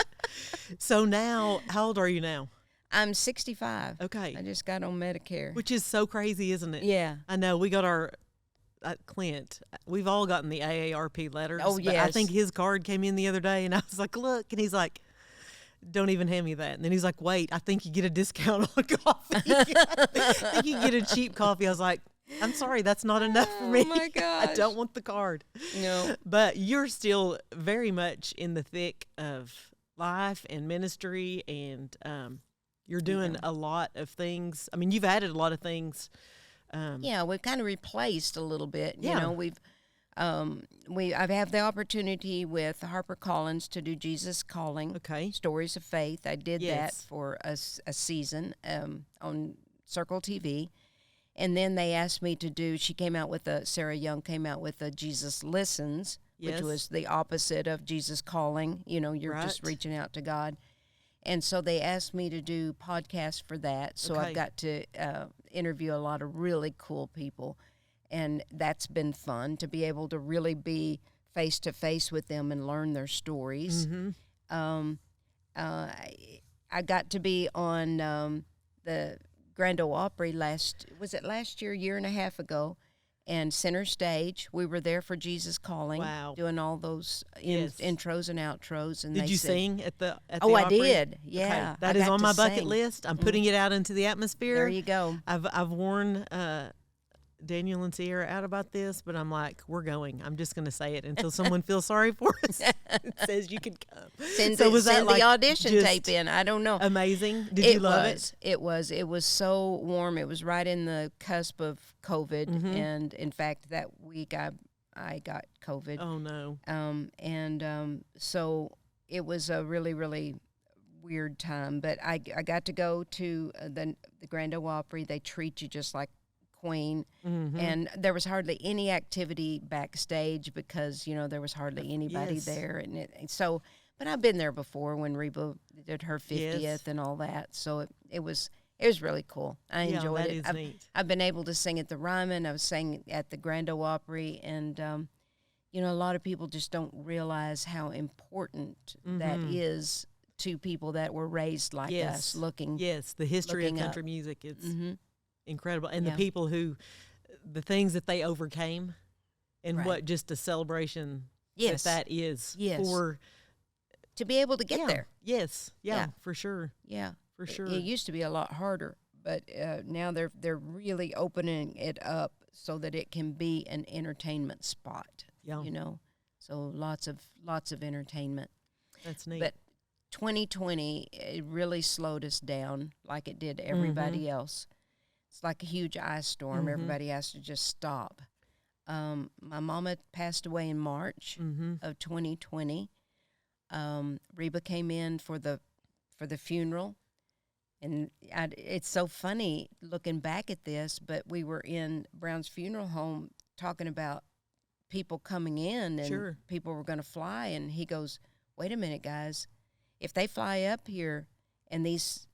A: So now, how old are you now?
B: I'm 65.
A: Okay.
B: I just got on Medicare.
A: Which is so crazy, isn't it?
B: Yeah.
A: I know. We got our Clint. We've all gotten the AARP letters.
B: Oh, yes.
A: I think his card came in the other day, and I was like, look. And he's like, don't even hand me that. And then he's like, wait, I think you get a discount on coffee. I think you get a cheap coffee. I was like, I'm sorry, that's not enough for me.
B: Oh, my gosh.
A: I don't want the card.
B: No.
A: But you're still very much in the thick of life and ministry, and you're doing a lot of things. I mean, you've added a lot of things.
B: We've kind of replaced a little bit.
A: Yeah.
B: You know, I've had the opportunity with HarperCollins to do Jesus Calling.
A: Okay.
B: Stories of Faith. I did that
A: Yes.
B: for a season on Circle TV. And then they asked me to do, Sarah Young came out with a Jesus Listens,
A: Yes.
B: which was the opposite of Jesus Calling. You know, you're just
A: Right.
B: reaching out to God. And so they asked me to do podcasts for that. So
A: Okay.
B: I've got to interview a lot of really cool people. And that's been fun to be able to really be face-to-face with them and learn their stories.
A: Mm-hmm.
B: I got to be on the Grand Ole Opry last year, year and a half ago, and center stage. We were there for Jesus Calling,
A: Wow.
B: doing all those
A: Yes.
B: intros and outros. And
A: Did
B: they
A: you
B: said,
A: sing at the
B: Oh, I
A: Opry?
B: did. Yeah.
A: Okay. That
B: I
A: is
B: got
A: on
B: to
A: my bucket
B: sing.
A: list. I'm putting it out into the atmosphere.
B: There you go.
A: I've warned Daniel and Sierra out about this, but I'm like, we're going. I'm just going to say it until someone feels sorry for us and says you can come.
B: Send
A: So was that
B: the
A: like
B: audition
A: just
B: tape in. I don't know.
A: Amazing. Did you love it?
B: It was so warm. It was right in the cusp of COVID,
A: Mm-hmm.
B: and in fact, that week I got COVID.
A: Oh no.
B: So it was a really, really weird time. But I got to go to the Grand Ole Opry. They treat you just like queen.
A: Mm-hmm.
B: And there was hardly any activity backstage because, you know, there was hardly anybody
A: Yes.
B: there. But I've been there before when Reba did her 50th
A: Yes.
B: and all that. So it was really cool. I enjoyed
A: that
B: it.
A: is neat.
B: I've been able to sing at the Ryman. I was singing at the Grand Ole Opry. And, you know, a lot of people just don't realize how important that is to people that were raised like us, looking.
A: Yes, the history of
B: looking
A: country
B: up.
A: music is
B: Mm-hmm.
A: incredible. And
B: Yeah.
A: the people the things that they overcame, and
B: Right.
A: what just a celebration
B: Yes.
A: that is
B: Yes.
A: for
B: To be able to get
A: yeah,
B: there.
A: Yes. Yeah,
B: Yeah.
A: for sure.
B: Yeah.
A: For sure.
B: It used to be a lot harder, but now they're really opening it up so that it can be an entertainment spot.
A: Yeah.
B: You know, so lots of entertainment.
A: That's neat.
B: But 2020 it really slowed us down like it did everybody else. It's like a huge ice storm. Everybody has to just stop. My mama passed away in March of 2020. Reba came in for the funeral, and it's so funny looking back at this. But we were in Brown's funeral home talking about people coming in, and people were going to fly, and he goes, "Wait a minute, guys! If they fly up here and these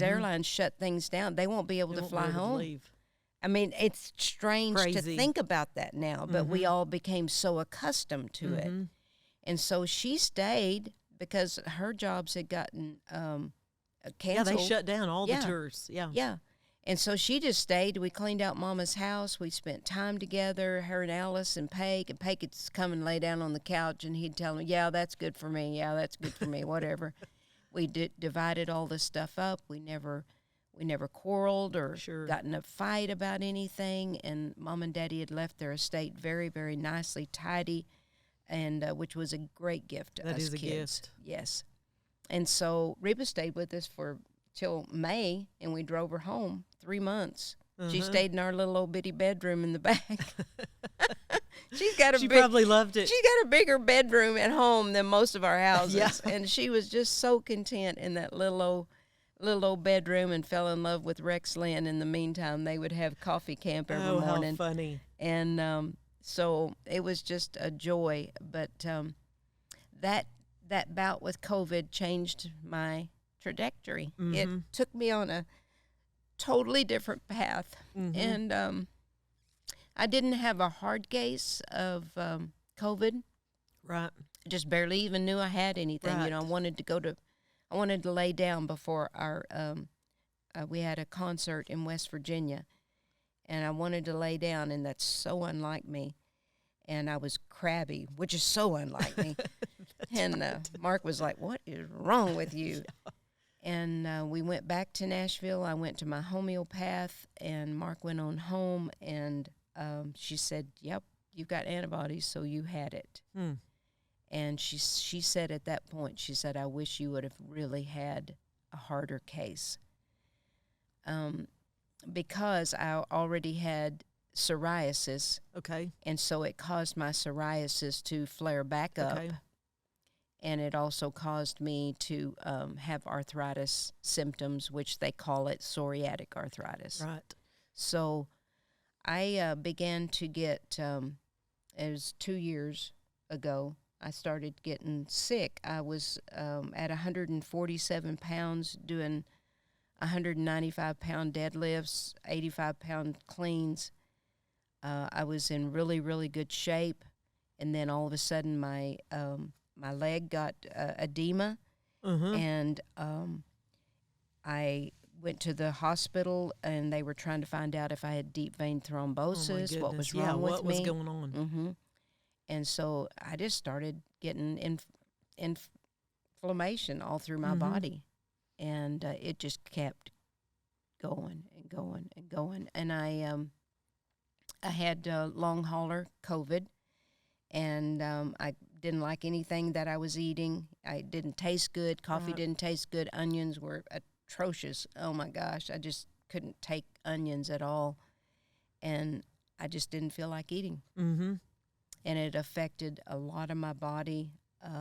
B: airlines shut things down, they won't be able to fly home." I mean, it's strange to think about that now, but we all became so accustomed to it. And so she stayed because her jobs had gotten canceled.
A: Yeah, they shut down all the tours.
B: Yeah. And so she just stayed. We cleaned out Mama's house. We spent time together, her and Alice and Peg. And Peg would come and lay down on the couch, and he'd tell me, "Yeah, that's good for me. Yeah, that's good for me," whatever. We divided all this stuff up. We never quarreled or got in a fight about anything. And Mom and Daddy had left their estate very, very nicely, tidy, and which was a great gift to us kids. That is a gift. Yes. And so Reba stayed with us till May, and we drove her home 3 months. She stayed in our little old bitty bedroom in the back. She probably loved it. She's got a bigger bedroom at home than most of our houses, and she was just so content in that little old bedroom, and fell in love with Rex Lynn. In the meantime, they would have coffee camp every morning.
A: How funny!
B: And so it was just a joy. But that bout with COVID changed my trajectory. It took me on a totally different path, and I didn't have a hard case of COVID.
A: Right.
B: Just barely even knew I had anything. Right. I wanted to lay down before we had a concert in West Virginia, and I wanted to lay down, and that's so unlike me. And I was crabby, which is so unlike me. And right. Mark was like, "What is wrong with you?" And we went back to Nashville. I went to my homeopath, and Mark went on home, and she said, "Yep, you've got antibodies, so you had it." And she said at that point, she said, "I wish you would have really had a harder case." Because I already had psoriasis.
A: Okay.
B: And so it caused my psoriasis to flare back up. Okay. And it also caused me to have arthritis symptoms, which they call it psoriatic arthritis.
A: Right.
B: So I began to get, it was 2 years ago, I started getting sick. I was at 147 pounds doing 195-pound deadlifts, 85-pound cleans. I was in really, really good shape. And then all of a sudden my leg got edema, and I went to the hospital, and they were trying to find out if I had deep vein thrombosis, what was wrong with me.
A: What was going on.
B: And so I just started getting inflammation all through my body, and it just kept going and going and going. And I had long hauler COVID, and I didn't like anything that I was eating. I didn't taste good. Coffee didn't taste good. Onions were atrocious. Oh my gosh, I just couldn't take onions at all, and I just didn't feel like eating. And it affected a lot of my body,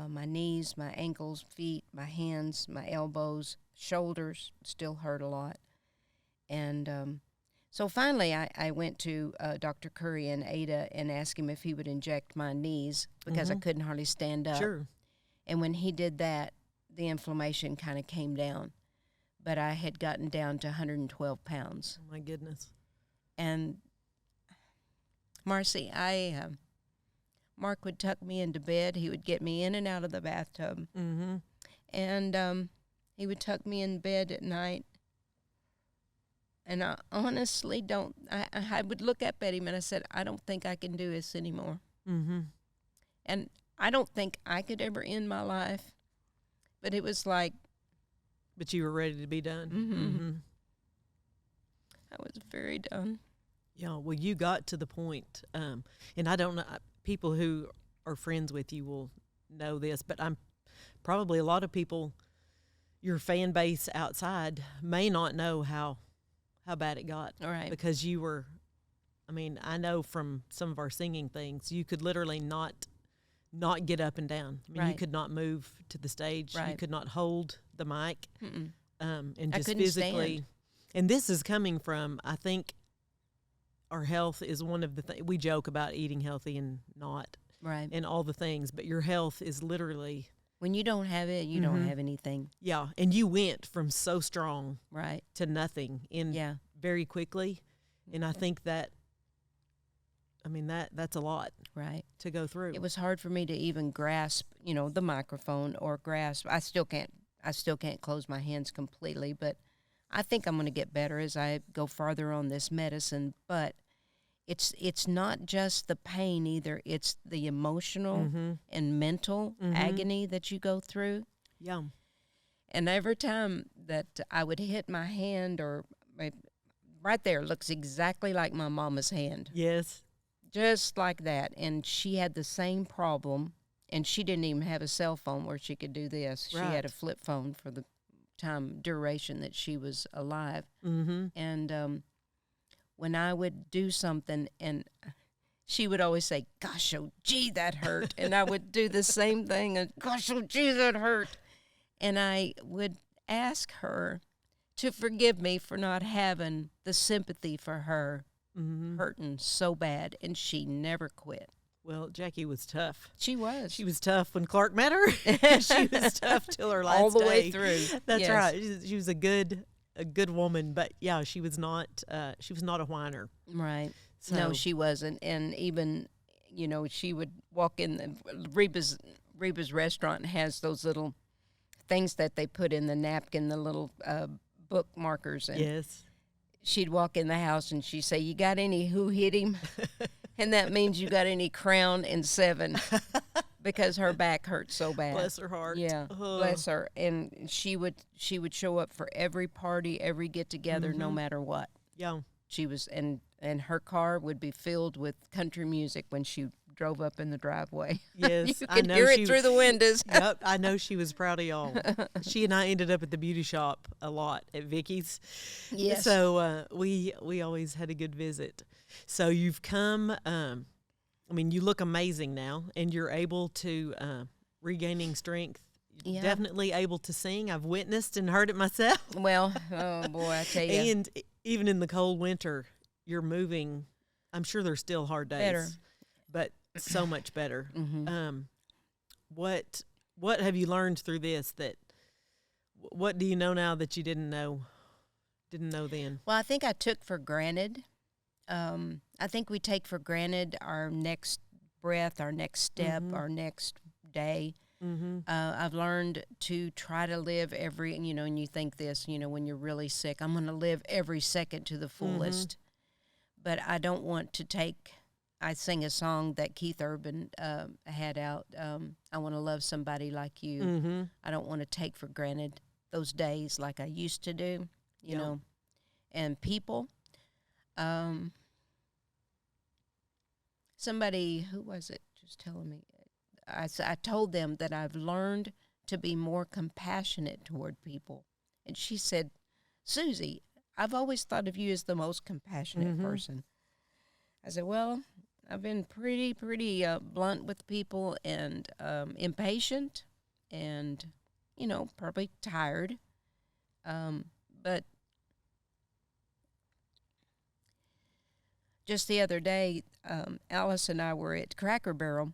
B: my knees, my ankles, feet, my hands, my elbows, shoulders still hurt a lot. And so finally I went to Dr. Curry in Ada and asked him if he would inject my knees because I couldn't hardly stand up.
A: Sure.
B: And when he did that, the inflammation kind of came down. But I had gotten down to 112 pounds.
A: Oh, my goodness.
B: And, Marcy, Mark would tuck me into bed. He would get me in and out of the bathtub. And he would tuck me in bed at night. And I honestly don't, I would look up at him and I said, "I don't think I can do this anymore." And I don't think I could ever end my life. But it was like.
A: But you were ready to be done.
B: I was very done.
A: Yeah, well, you got to the point, and I don't know, people who are friends with you will know this, but I'm probably a lot of people, your fan base outside may not know how how bad it got.
B: All right.
A: Because you were, I mean, I know from some of our singing things, you could literally not get up and down. I mean, you
B: Right.
A: could not move to the stage. You
B: Right.
A: could not hold the mic.
B: Mm-mm.
A: And
B: I
A: just
B: couldn't
A: physically.
B: stand.
A: And this is coming from, I think, our health is one of the things. We joke about eating healthy and not,
B: Right.
A: and all the things, but your health is literally,
B: When you don't have it, you don't have anything.
A: yeah. And you went from so strong
B: Right.
A: to nothing in
B: Yeah.
A: very quickly. And I think that, I mean, that's a lot
B: Right.
A: to go through.
B: It was hard for me to even grasp, the microphone or grasp. I still can't close my hands completely, but I think I'm going to get better as I go farther on this medicine. But it's not just the pain either. It's the emotional and mental agony that you go through.
A: Yeah.
B: And every time that I would hit my hand, right there looks exactly like my mama's hand.
A: Yes.
B: Just like that. And she had the same problem, and she didn't even have a cell phone where she could do this. She had a
A: Right.
B: flip phone for the duration that she was alive.
A: Mm-hmm.
B: And when I would do something, and she would always say, "Gosh, oh, gee, that hurt." And I would do the same thing, and "Gosh, oh, gee, that hurt." And I would ask her to forgive me for not having the sympathy for her hurting so bad, and she never quit.
A: Well, Jackie was tough.
B: She was.
A: She was tough when Clark met her. She was tough till her last
B: all the
A: day.
B: way through.
A: That's
B: Yes.
A: right. She was a good woman, but yeah, she was not a whiner.
B: Right.
A: So,
B: No, she wasn't. And even, she would walk in. Reba's restaurant has those little things that they put in the napkin, the little bookmarkers. And
A: yes.
B: she'd walk in the house and she'd say, "You got any who hit him?" And that means you got any Crown and 7, because her back hurt so bad.
A: Bless her heart.
B: Yeah, bless her. And she would show up for every party, every get together, no matter what.
A: Yeah.
B: She was, and her car would be filled with country music when she drove up in the driveway.
A: Yes.
B: You
A: I
B: could
A: know
B: hear it
A: she-
B: through the windows.
A: Yep, I know she was proud of y'all. She and I ended up at the beauty shop a lot at Vicky's.
B: Yes.
A: So we always had a good visit. So you've come. I mean, you look amazing now, and you're able to regaining strength.
B: Yeah.
A: Definitely able to sing. I've witnessed and heard it myself.
B: Well, oh boy, I tell you.
A: And even in the cold winter, you're moving. I'm sure there's still hard days,
B: Better.
A: but so much better. What have you learned through this? What do you know now that you didn't know then?
B: Well, I think I took for granted. I think we take for granted our next breath, our next step, our next day. I've learned to try to live every, and you think this, when you're really sick, I'm going to live every second to the fullest. But I don't want to take, I sing a song that Keith Urban had out, I want to love somebody like you. I don't want to take for granted those days like I used to do, you know. And people, somebody, who was it, just telling me, I told them that I've learned to be more compassionate toward people. And she said, "Susie, I've always thought of you as the most compassionate person." I said, "Well, I've been pretty blunt with people and impatient and, probably tired. But just the other day, Alice and I were at Cracker Barrel.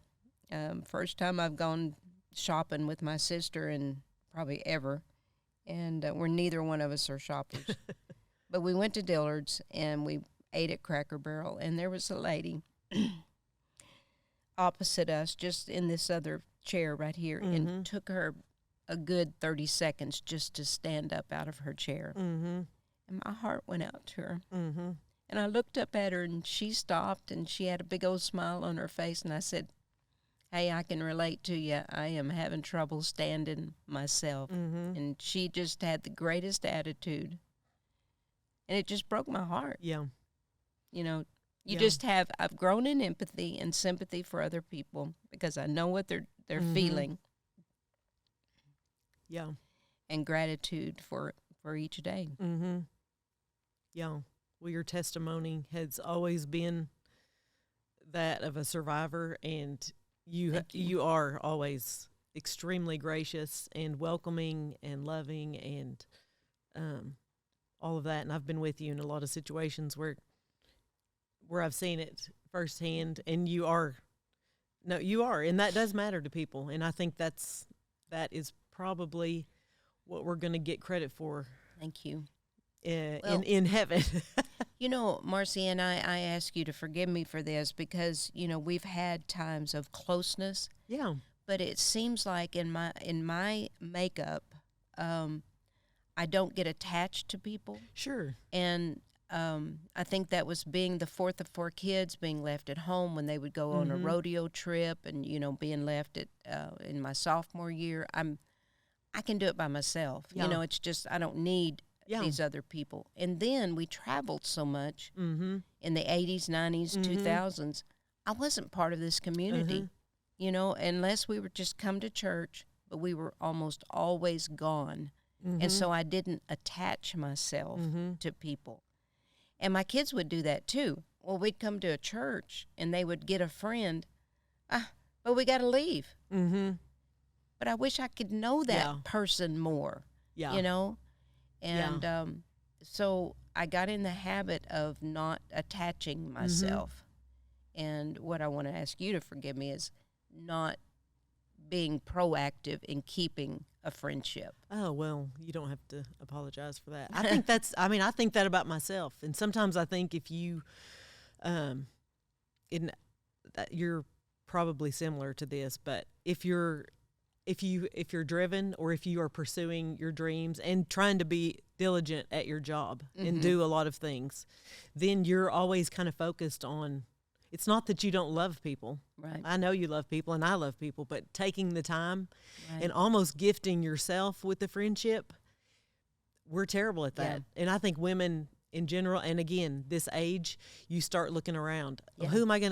B: First time I've gone shopping with my sister and probably ever. And we're neither one of us are shoppers. But we went to Dillard's and we ate at Cracker Barrel. And there was a lady opposite us, just in this other chair right here, and took her a good 30 seconds just to stand up out of her chair. And my heart went out to her. And I looked up at her, and she stopped, and she had a big old smile on her face. And I said, "Hey, I can relate to you. I am having trouble standing myself." And she just had the greatest attitude. And it just broke my heart.
A: Yeah.
B: You just have, I've grown in empathy and sympathy for other people because I know what they're feeling.
A: Yeah.
B: And gratitude for each day.
C: Yeah. Well, your testimony has always been that of a survivor, and you are always extremely gracious and welcoming and loving and all of that. And I've been with you in a lot of situations where I've seen it firsthand, and you are, and that does matter to people. And I think that is probably what we're going to get credit for.
B: Thank you.
C: In heaven.
B: Marcy, and I ask you to forgive me for this because, we've had times of closeness.
C: Yeah.
B: But it seems like in my makeup, I don't get attached to people.
C: Sure.
B: And I think that was being the fourth of four kids, being left at home when they would go on a rodeo trip, and being left in my sophomore year. I can do it by myself.
C: Yeah.
B: It's just I don't need these other people. And then we traveled so much in the 80s, 90s, 2000s. I wasn't part of this community, unless we were just come to church, but we were almost always gone. And so I didn't attach myself to people. And my kids would do that too. Well, we'd come to a church and they would get a friend. But we got to leave. But I wish I could know that person more, And so I got in the habit of not attaching myself. And what I want to ask you to forgive me is not being proactive in keeping a friendship.
C: Oh, well, you don't have to apologize for that. I think I think that about myself. And sometimes I think if you, you're probably similar to this, but if you're driven, or if you are pursuing your dreams and trying to be diligent at your job and do a lot of things, then you're always kind of focused on, it's not that you don't love people.
B: Right.
C: I know you love people and I love people, but taking the time and almost gifting yourself with the friendship, we're terrible at that.
B: Yeah.
C: And I think women in general, and again, this age, you start looking around.
B: Yeah.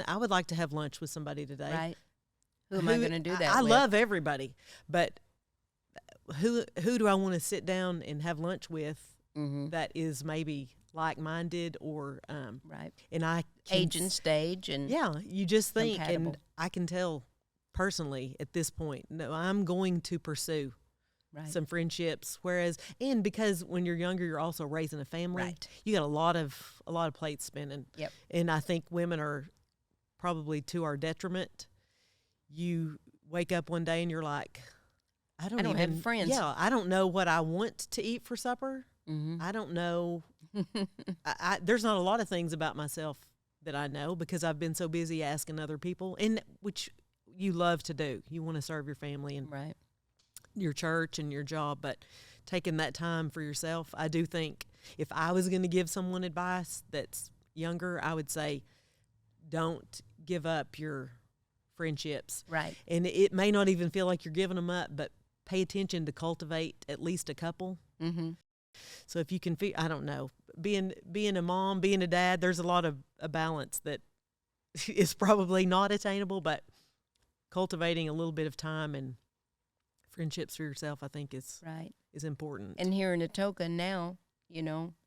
C: I would like to have lunch with somebody today.
B: Right. Who am I going to do that
C: I
B: with?
C: love everybody, but who do I want to sit down and have lunch with that is maybe like-minded or
B: right.
C: And I
B: age and stage and
C: you just think
B: compatible.
C: And I can tell personally at this point, no, I'm going to pursue some friendships. Whereas, and because when you're younger, you're also raising a family.
B: Right.
C: You got a lot of plates spinning.
B: Yep.
C: And I think women are probably to our detriment. You wake up one day and you're like, I don't
B: have friends.
C: Yeah, I don't know what I want to eat for supper. I don't know. There's not a lot of things about myself that I know because I've been so busy asking other people, and which you love to do. You want to serve your family and your church and your job, but taking that time for yourself, I do think if I was going to give someone advice that's younger, I would say don't give up your friendships.
B: Right.
C: And it may not even feel like you're giving them up, but pay attention to cultivate at least a couple. So if you can I don't know, being a mom, being a dad, there's a lot of a balance that is probably not attainable, but cultivating a little bit of time and friendships for yourself, I think is important.
B: And here in Atoka now,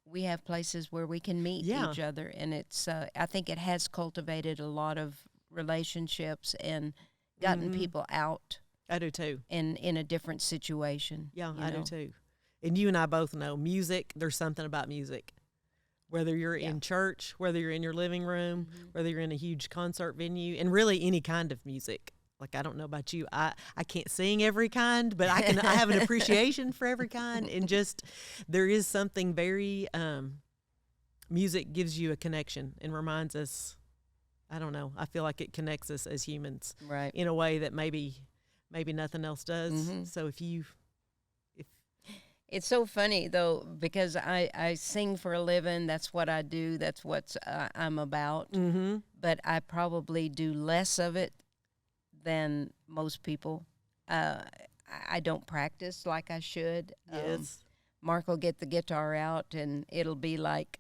B: we have places where we can meet each other, and it's I think it has cultivated a lot of relationships and gotten people out.
C: I do too.
B: In a different situation.
C: Yeah, I do too. And you and I both know music, there's something about music. Whether you're in church, whether you're in your living room, whether you're in a huge concert venue, and really any kind of music. Like, I don't know about you. I can't sing every kind, but I have an appreciation for every kind. And just, there is something very, music gives you a connection and reminds us, I don't know, I feel like it connects us as humans.
B: Right.
C: In a way that maybe nothing else does. So if
B: it's so funny though, because I sing for a living. That's what I do. That's what I'm about. But I probably do less of it than most people. I don't practice like I should.
C: Yes.
B: Mark will get the guitar out and it'll be like,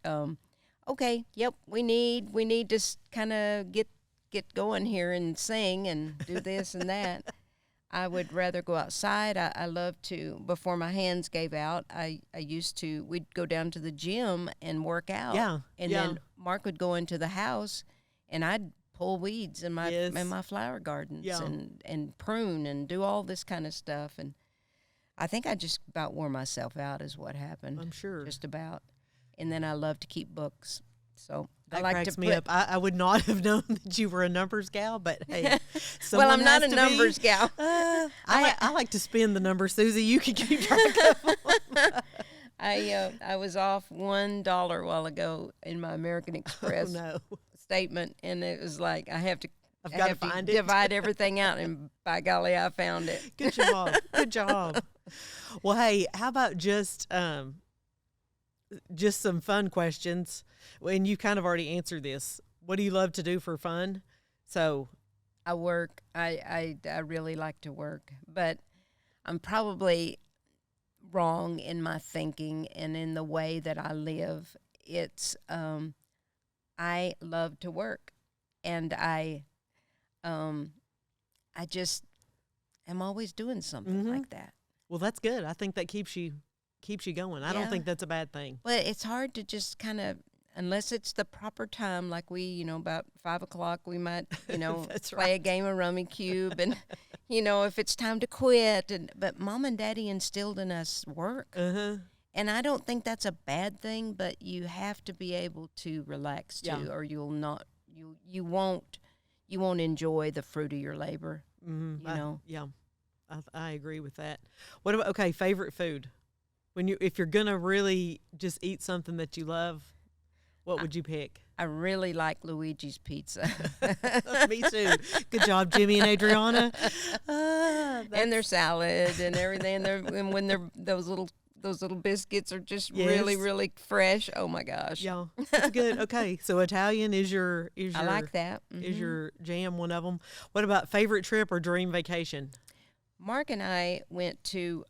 B: okay, yep, we need to kind of get going here and sing and do this and that. I would rather go outside. I love to, before my hands gave out, I used to, we'd go down to the gym and work out.
A: Yeah.
B: And then Mark would go into the house and I'd pull weeds in my flower gardens and prune and do all this kind of stuff. And I think I just about wore myself out is what happened.
A: I'm sure.
B: Just about. And then I love to keep books. So
A: that
B: I like
A: cracks
B: to
A: me up. I would not have known that you were a numbers gal, but hey,
B: well, I'm not a numbers gal.
A: I like to spin the numbers, Susie. You can keep track of them.
B: I was off $1 while ago in my American Express statement, and it was like I have to divide everything out, and by golly, I found it.
A: Good job. Good job. Well, hey, how about just some fun questions? And you kind of already answered this. What do you love to do for fun? So,
B: I work. I really like to work, but I'm probably wrong in my thinking and in the way that I live. It's I love to work, and I just am always doing something like that.
A: Well, that's good. I think that keeps you going. I don't think that's a bad thing.
B: Well, it's hard to just kind of, unless it's the proper time, like we, about 5 o'clock, we might, play a game of Rummy Cube, and, if it's time to quit. But Mom and Daddy instilled in us work. And I don't think that's a bad thing, but you have to be able to relax too, or you won't enjoy the fruit of your labor.
A: I agree with that. What about favorite food? If you're gonna really just eat something that you love, what would you pick?
B: I really like Luigi's Pizza.
A: Me too. Good job, Jimmy and Adriana.
B: And their salad and everything. And when they're those little biscuits are just really, really fresh. Oh my gosh.
A: Yeah, that's good. Okay, so Italian is your
B: I like that.
A: Is your jam one of them? What about favorite trip or dream vacation?
B: Mark and I went to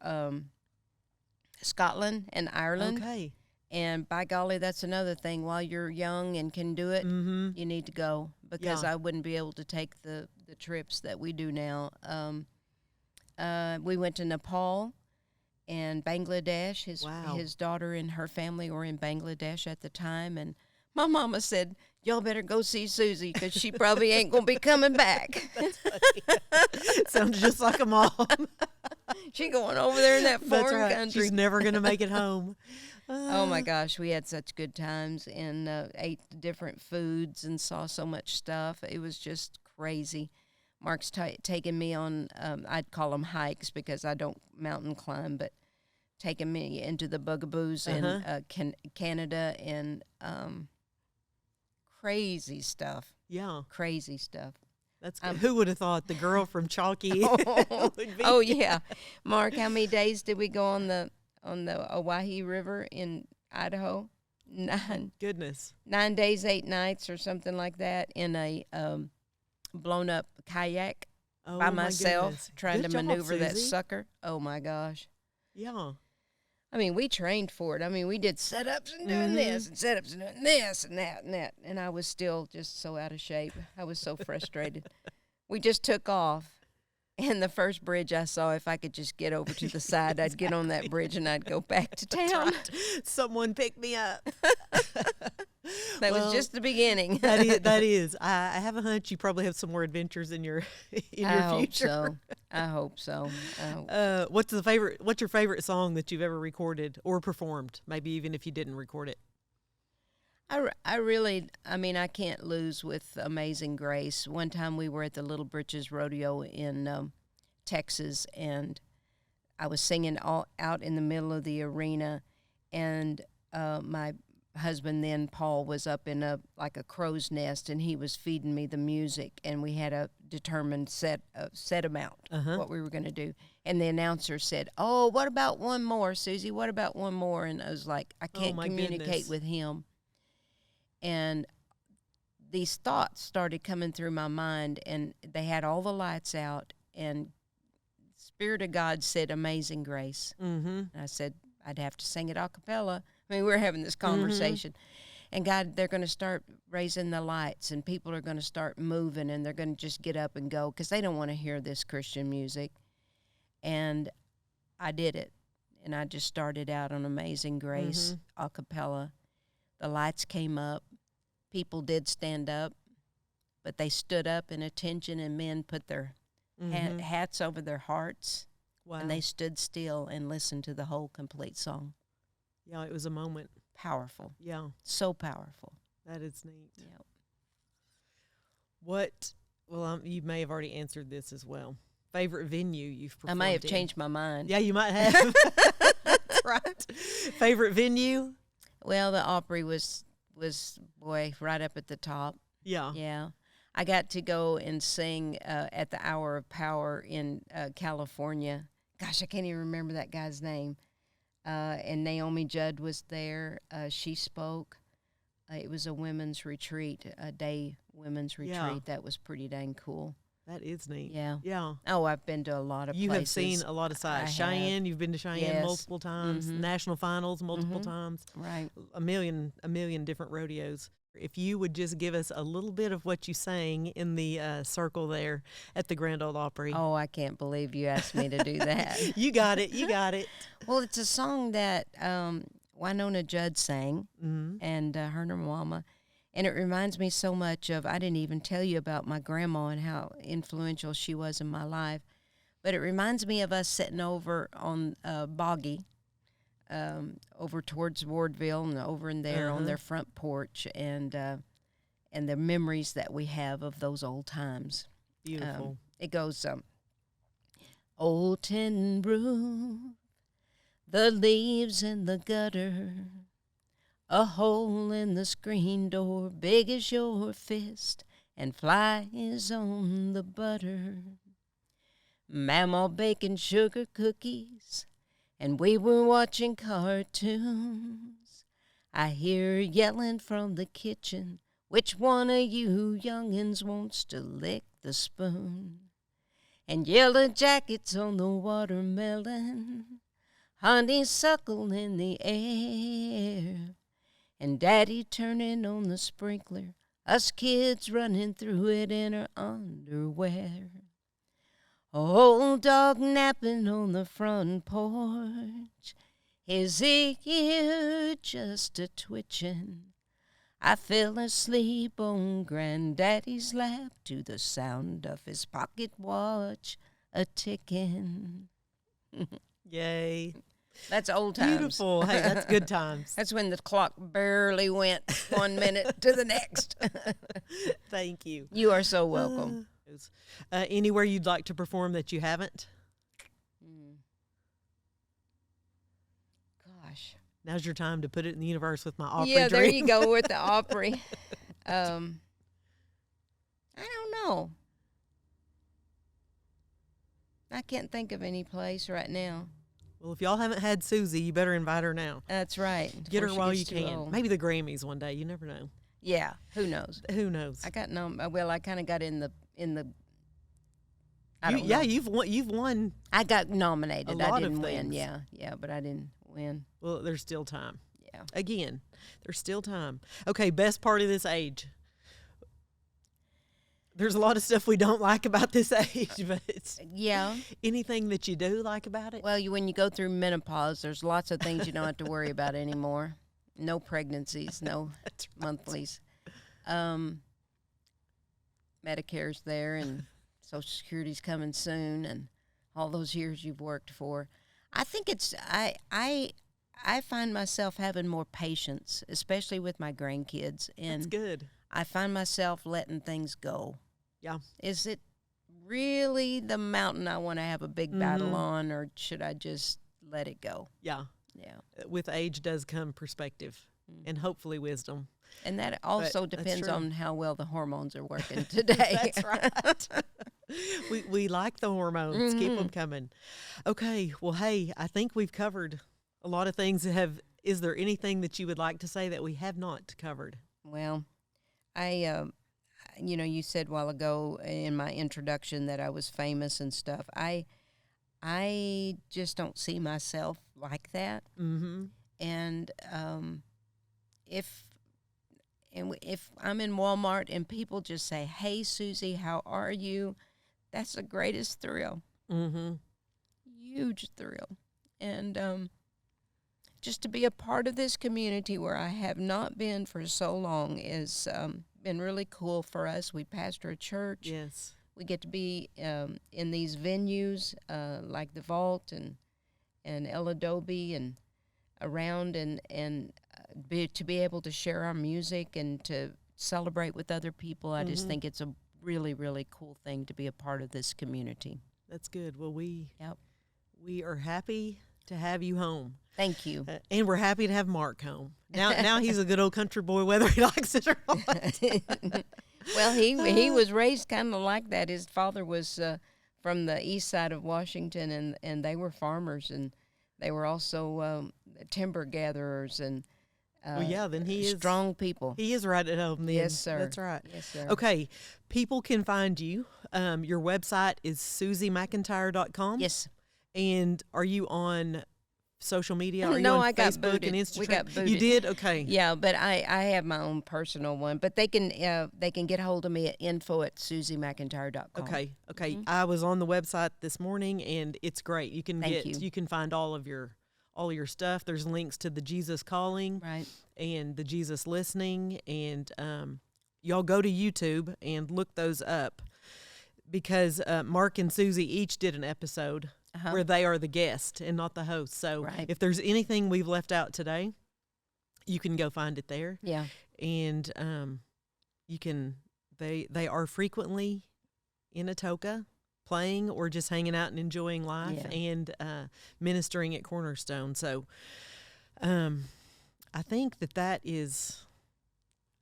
B: Scotland and Ireland.
A: Okay.
B: And by golly, that's another thing. While you're young and can do it, you need to go, because I wouldn't be able to take the trips that we do now. We went to Nepal and Bangladesh. His daughter and her family were in Bangladesh at the time. And my mama said, y'all better go see Susie, because she probably ain't going to be coming back.
A: Sounds just like a mom.
B: She going over there in that foreign country.
A: She's never going to make it home.
B: Oh, my gosh. We had such good times and ate different foods and saw so much stuff. It was just crazy. Mark's taking me on, I'd call them hikes because I don't mountain climb, but taking me into the bugaboos in Canada and crazy stuff.
A: Yeah.
B: Crazy stuff.
A: That's good. Who would have thought the girl from Chalky would be?
B: Oh, yeah. Mark, how many days did we go on the Owyhee River in Idaho? 9.
A: Goodness.
B: 9 days, 8 nights or something like that in a blown up kayak by myself, trying to maneuver that sucker. Oh, my gosh.
A: Yeah.
B: I mean, we trained for it. I mean, we did setups and doing this and setups and doing this and that and that. And I was still just so out of shape. I was so frustrated. We just took off. And the first bridge I saw, if I could just get over to the side, I'd get on that bridge and I'd go back to town.
A: Right. Someone picked me up.
B: That was just the beginning.
A: That is. I have a hunch you probably have some more adventures in your future.
B: I hope so.
A: What's your favorite song that you've ever recorded or performed? Maybe even if you didn't record it.
B: I can't lose with Amazing Grace. One time we were at the Little Britches Rodeo in Texas, and I was singing all out in the middle of the arena, and my husband then, Paul, was up in a crow's nest, and he was feeding me the music, and we had a determined set amount what we were going to do. And the announcer said, "Oh, what about one more, Susie? What about one more?" And I was like, I can't communicate with him. And these thoughts started coming through my mind, and they had all the lights out, and Spirit of God said, "Amazing Grace." And I said, I'd have to sing it a cappella. I mean, we were having this conversation. And God, they're going to start raising the lights, and people are going to start moving, and they're going to just get up and go because they don't want to hear this Christian music. And I did it. And I just started out on Amazing Grace, a cappella. The lights came up. People did stand up, but they stood up in attention, and men put their hats over their hearts.
C: Wow.
B: And they stood still and listened to the whole complete song.
C: Yeah, it was a moment.
B: Powerful.
C: Yeah.
B: So powerful.
C: That is neat.
B: Yep.
C: You may have already answered this as well. Favorite venue you've performed
B: I may have
C: in?
B: changed my mind.
C: Yeah, you might have. That's right. Favorite venue?
B: Well, the Opry was boy, right up at the top.
C: Yeah.
B: Yeah. I got to go and sing at the Hour of Power in California. Gosh, I can't even remember that guy's name. And Naomi Judd was there. She spoke. It was a women's retreat, a day women's retreat.
C: Yeah.
B: That was pretty dang cool.
C: That is neat.
B: Yeah.
C: Yeah.
B: Oh, I've been to a lot of
C: You
B: places.
C: have seen a lot of sides.
B: I
C: Cheyenne, you've been to Cheyenne
B: Yes.
C: multiple times, national finals multiple times,
B: Right.
C: a million different rodeos. If you would just give us a little bit of what you sang in the circle there at the Grand Ole Opry.
B: Oh, I can't believe you asked me to do that.
C: You got it. You got it.
B: Well, it's a song that Winona Judd sang, and her and her mama. And it reminds me so much of, I didn't even tell you about my grandma and how influential she was in my life. But it reminds me of us sitting over on Boggy, over towards Wardville and over in there on their front porch, and the memories that we have of those old times.
C: Beautiful.
B: It goes, Old tin roof, the leaves in the gutter, a hole in the screen door big as your fist, and flies on the butter. Mama baking sugar cookies, and we were watching cartoons. I hear her yelling from the kitchen, which one of you youngins wants to lick the spoon? And yellow jackets on the watermelon, honeysuckle in the air, and Daddy turning on the sprinkler, us kids running through it in our underwear. Old dog napping on the front porch, his ear just a twitching. I fell asleep on Granddaddy's lap to the sound of his pocket watch a ticking.
C: Yay.
B: That's old times.
C: Beautiful. Hey, that's good times.
B: That's when the clock barely went 1 minute to the next.
C: Thank you.
B: You are so welcome.
C: Anywhere you'd like to perform that you haven't?
B: Gosh.
C: Now's your time to put it in the universe with my Opry
B: Yeah, there
C: dream.
B: you go with the Opry. I don't know. I can't think of any place right now.
C: Well, if y'all haven't had Susie, you better invite her now.
B: That's right.
C: Get her
B: before she
C: while
B: gets
C: you
B: too
C: can.
B: old.
C: Maybe the Grammys one day. You never know.
B: Yeah, who knows?
C: Who knows?
B: I got I kind of got in the. I don't
C: Yeah,
B: know.
C: you've won.
B: I got nominated.
C: A lot
B: I
C: of
B: didn't win.
C: things.
B: Yeah, but I didn't win.
C: Well, there's still time.
B: Yeah.
C: Again, there's still time. Okay, best part of this age. There's a lot of stuff we don't like about this age, but
B: Yeah.
C: anything that you do like about it?
B: Well, when you go through menopause, there's lots of things you don't have to worry about anymore. No pregnancies, no
C: That's right.
B: monthlies. Medicare's there, and Social Security's coming soon, and all those years you've worked for. I think it's I find myself having more patience, especially with my grandkids, and
C: That's good.
B: I find myself letting things go.
C: Yeah.
B: Is it really the mountain I want to have a big battle on, or should I just let it go?
C: Yeah.
B: Yeah.
C: With age does come perspective and hopefully wisdom.
B: And that also
C: that's
B: depends
C: true.
B: on how well the hormones are working today.
C: That's right. we like the hormones. Keep them coming. Okay. Well, hey, I think we've covered a lot of things. Is there anything that you would like to say that we have not covered?
B: Well, you said a while ago in my introduction that I was famous and stuff. I just don't see myself like that.
C: Mm-hmm.
B: And if I'm in Walmart and people just say, "Hey, Susie, how are you?" That's the greatest thrill.
C: Mm-hmm.
B: huge thrill. And just to be a part of this community where I have not been for so long is been really cool for us. We pastor a church.
C: Yes.
B: We get to be in these venues like the Vault and El Adobe and around and to be able to share our music and to celebrate with other people. I just think it's a really, really cool thing to be a part of this community.
C: That's good. Well, we are happy to have you home.
B: Thank you.
C: And we're happy to have Mark home. Now he's a good old country boy, whether he likes it or not.
B: Well, he was raised kind of like that. His father was from the east side of Washington, and they were farmers, and they were also timber gatherers and
C: then he is
B: strong people.
C: He is right at home then.
B: Yes, sir.
C: That's right.
B: Yes, sir.
C: Okay, people can find you. Your website is SusieMcEntire.com.
B: Yes.
C: And are you on social media? Are you
B: No,
C: on
B: I got
C: Facebook
B: booted.
C: and Instagram?
B: We got booted.
C: You did? Okay.
B: Yeah, but I have my own personal one. But they can get hold of me at info@SusieMcEntire.com.
C: Okay. I was on the website this morning, and it's great. You can you can find all your stuff. There's links to the Jesus Calling,
B: right,
C: and the Jesus Listening, and y'all go to YouTube and look those up, because Mark and Susie each did an episode where they are the guest and not the host. So if there's anything we've left out today, you can go find it there.
B: Yeah.
C: And you can they are frequently in Atoka playing or just hanging out and enjoying life and ministering at Cornerstone. So I think that is,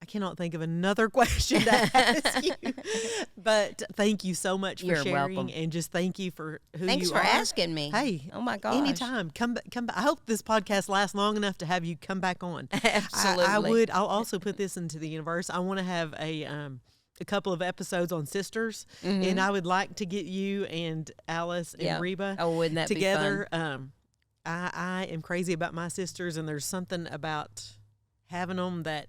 C: I cannot think of another question to ask you. But thank you so much for sharing.
B: Welcome.
C: And just thank you for who
B: Thanks
C: you
B: for
C: are.
B: asking me.
C: Hey,
B: oh my gosh,
C: anytime. Come back. I hope this podcast lasts long enough to have you come back on.
B: Absolutely.
C: I'll also put this into the universe. I want to have a couple of episodes on sisters, and I would like to get you and Alice and Reba
B: wouldn't that
C: together.
B: be fun?
C: I am crazy about my sisters, and there's something about having them that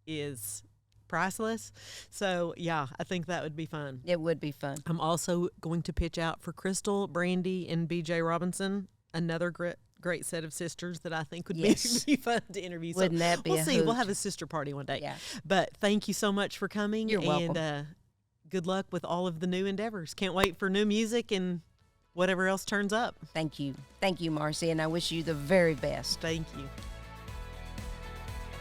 C: is priceless. So yeah, I think that would be fun.
B: It would be fun.
C: I'm also going to pitch out for Crystal, Brandy, and BJ Robinson, another great set of sisters that I think would be fun to interview.
B: Wouldn't that be
C: we'll
B: a
C: see.
B: hoot?
C: We'll have a sister party one day.
B: Yeah.
C: But thank you so much for coming.
B: You're welcome.
C: And good luck with all of the new endeavors. Can't wait for new music and whatever else turns up.
B: Thank you, Marcy, and I wish you the very best.
C: Thank you.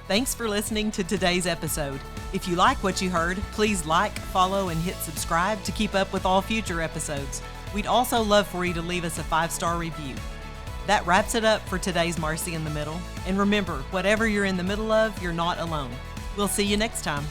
A: Thanks for listening to today's episode. If you like what you heard, please like, follow, and hit subscribe to keep up with all future episodes. We'd also love for you to leave us a 5-star review. That wraps it up for today's Marcy in the Middle. And remember, whatever you're in the middle of, you're not alone. We'll see you next time.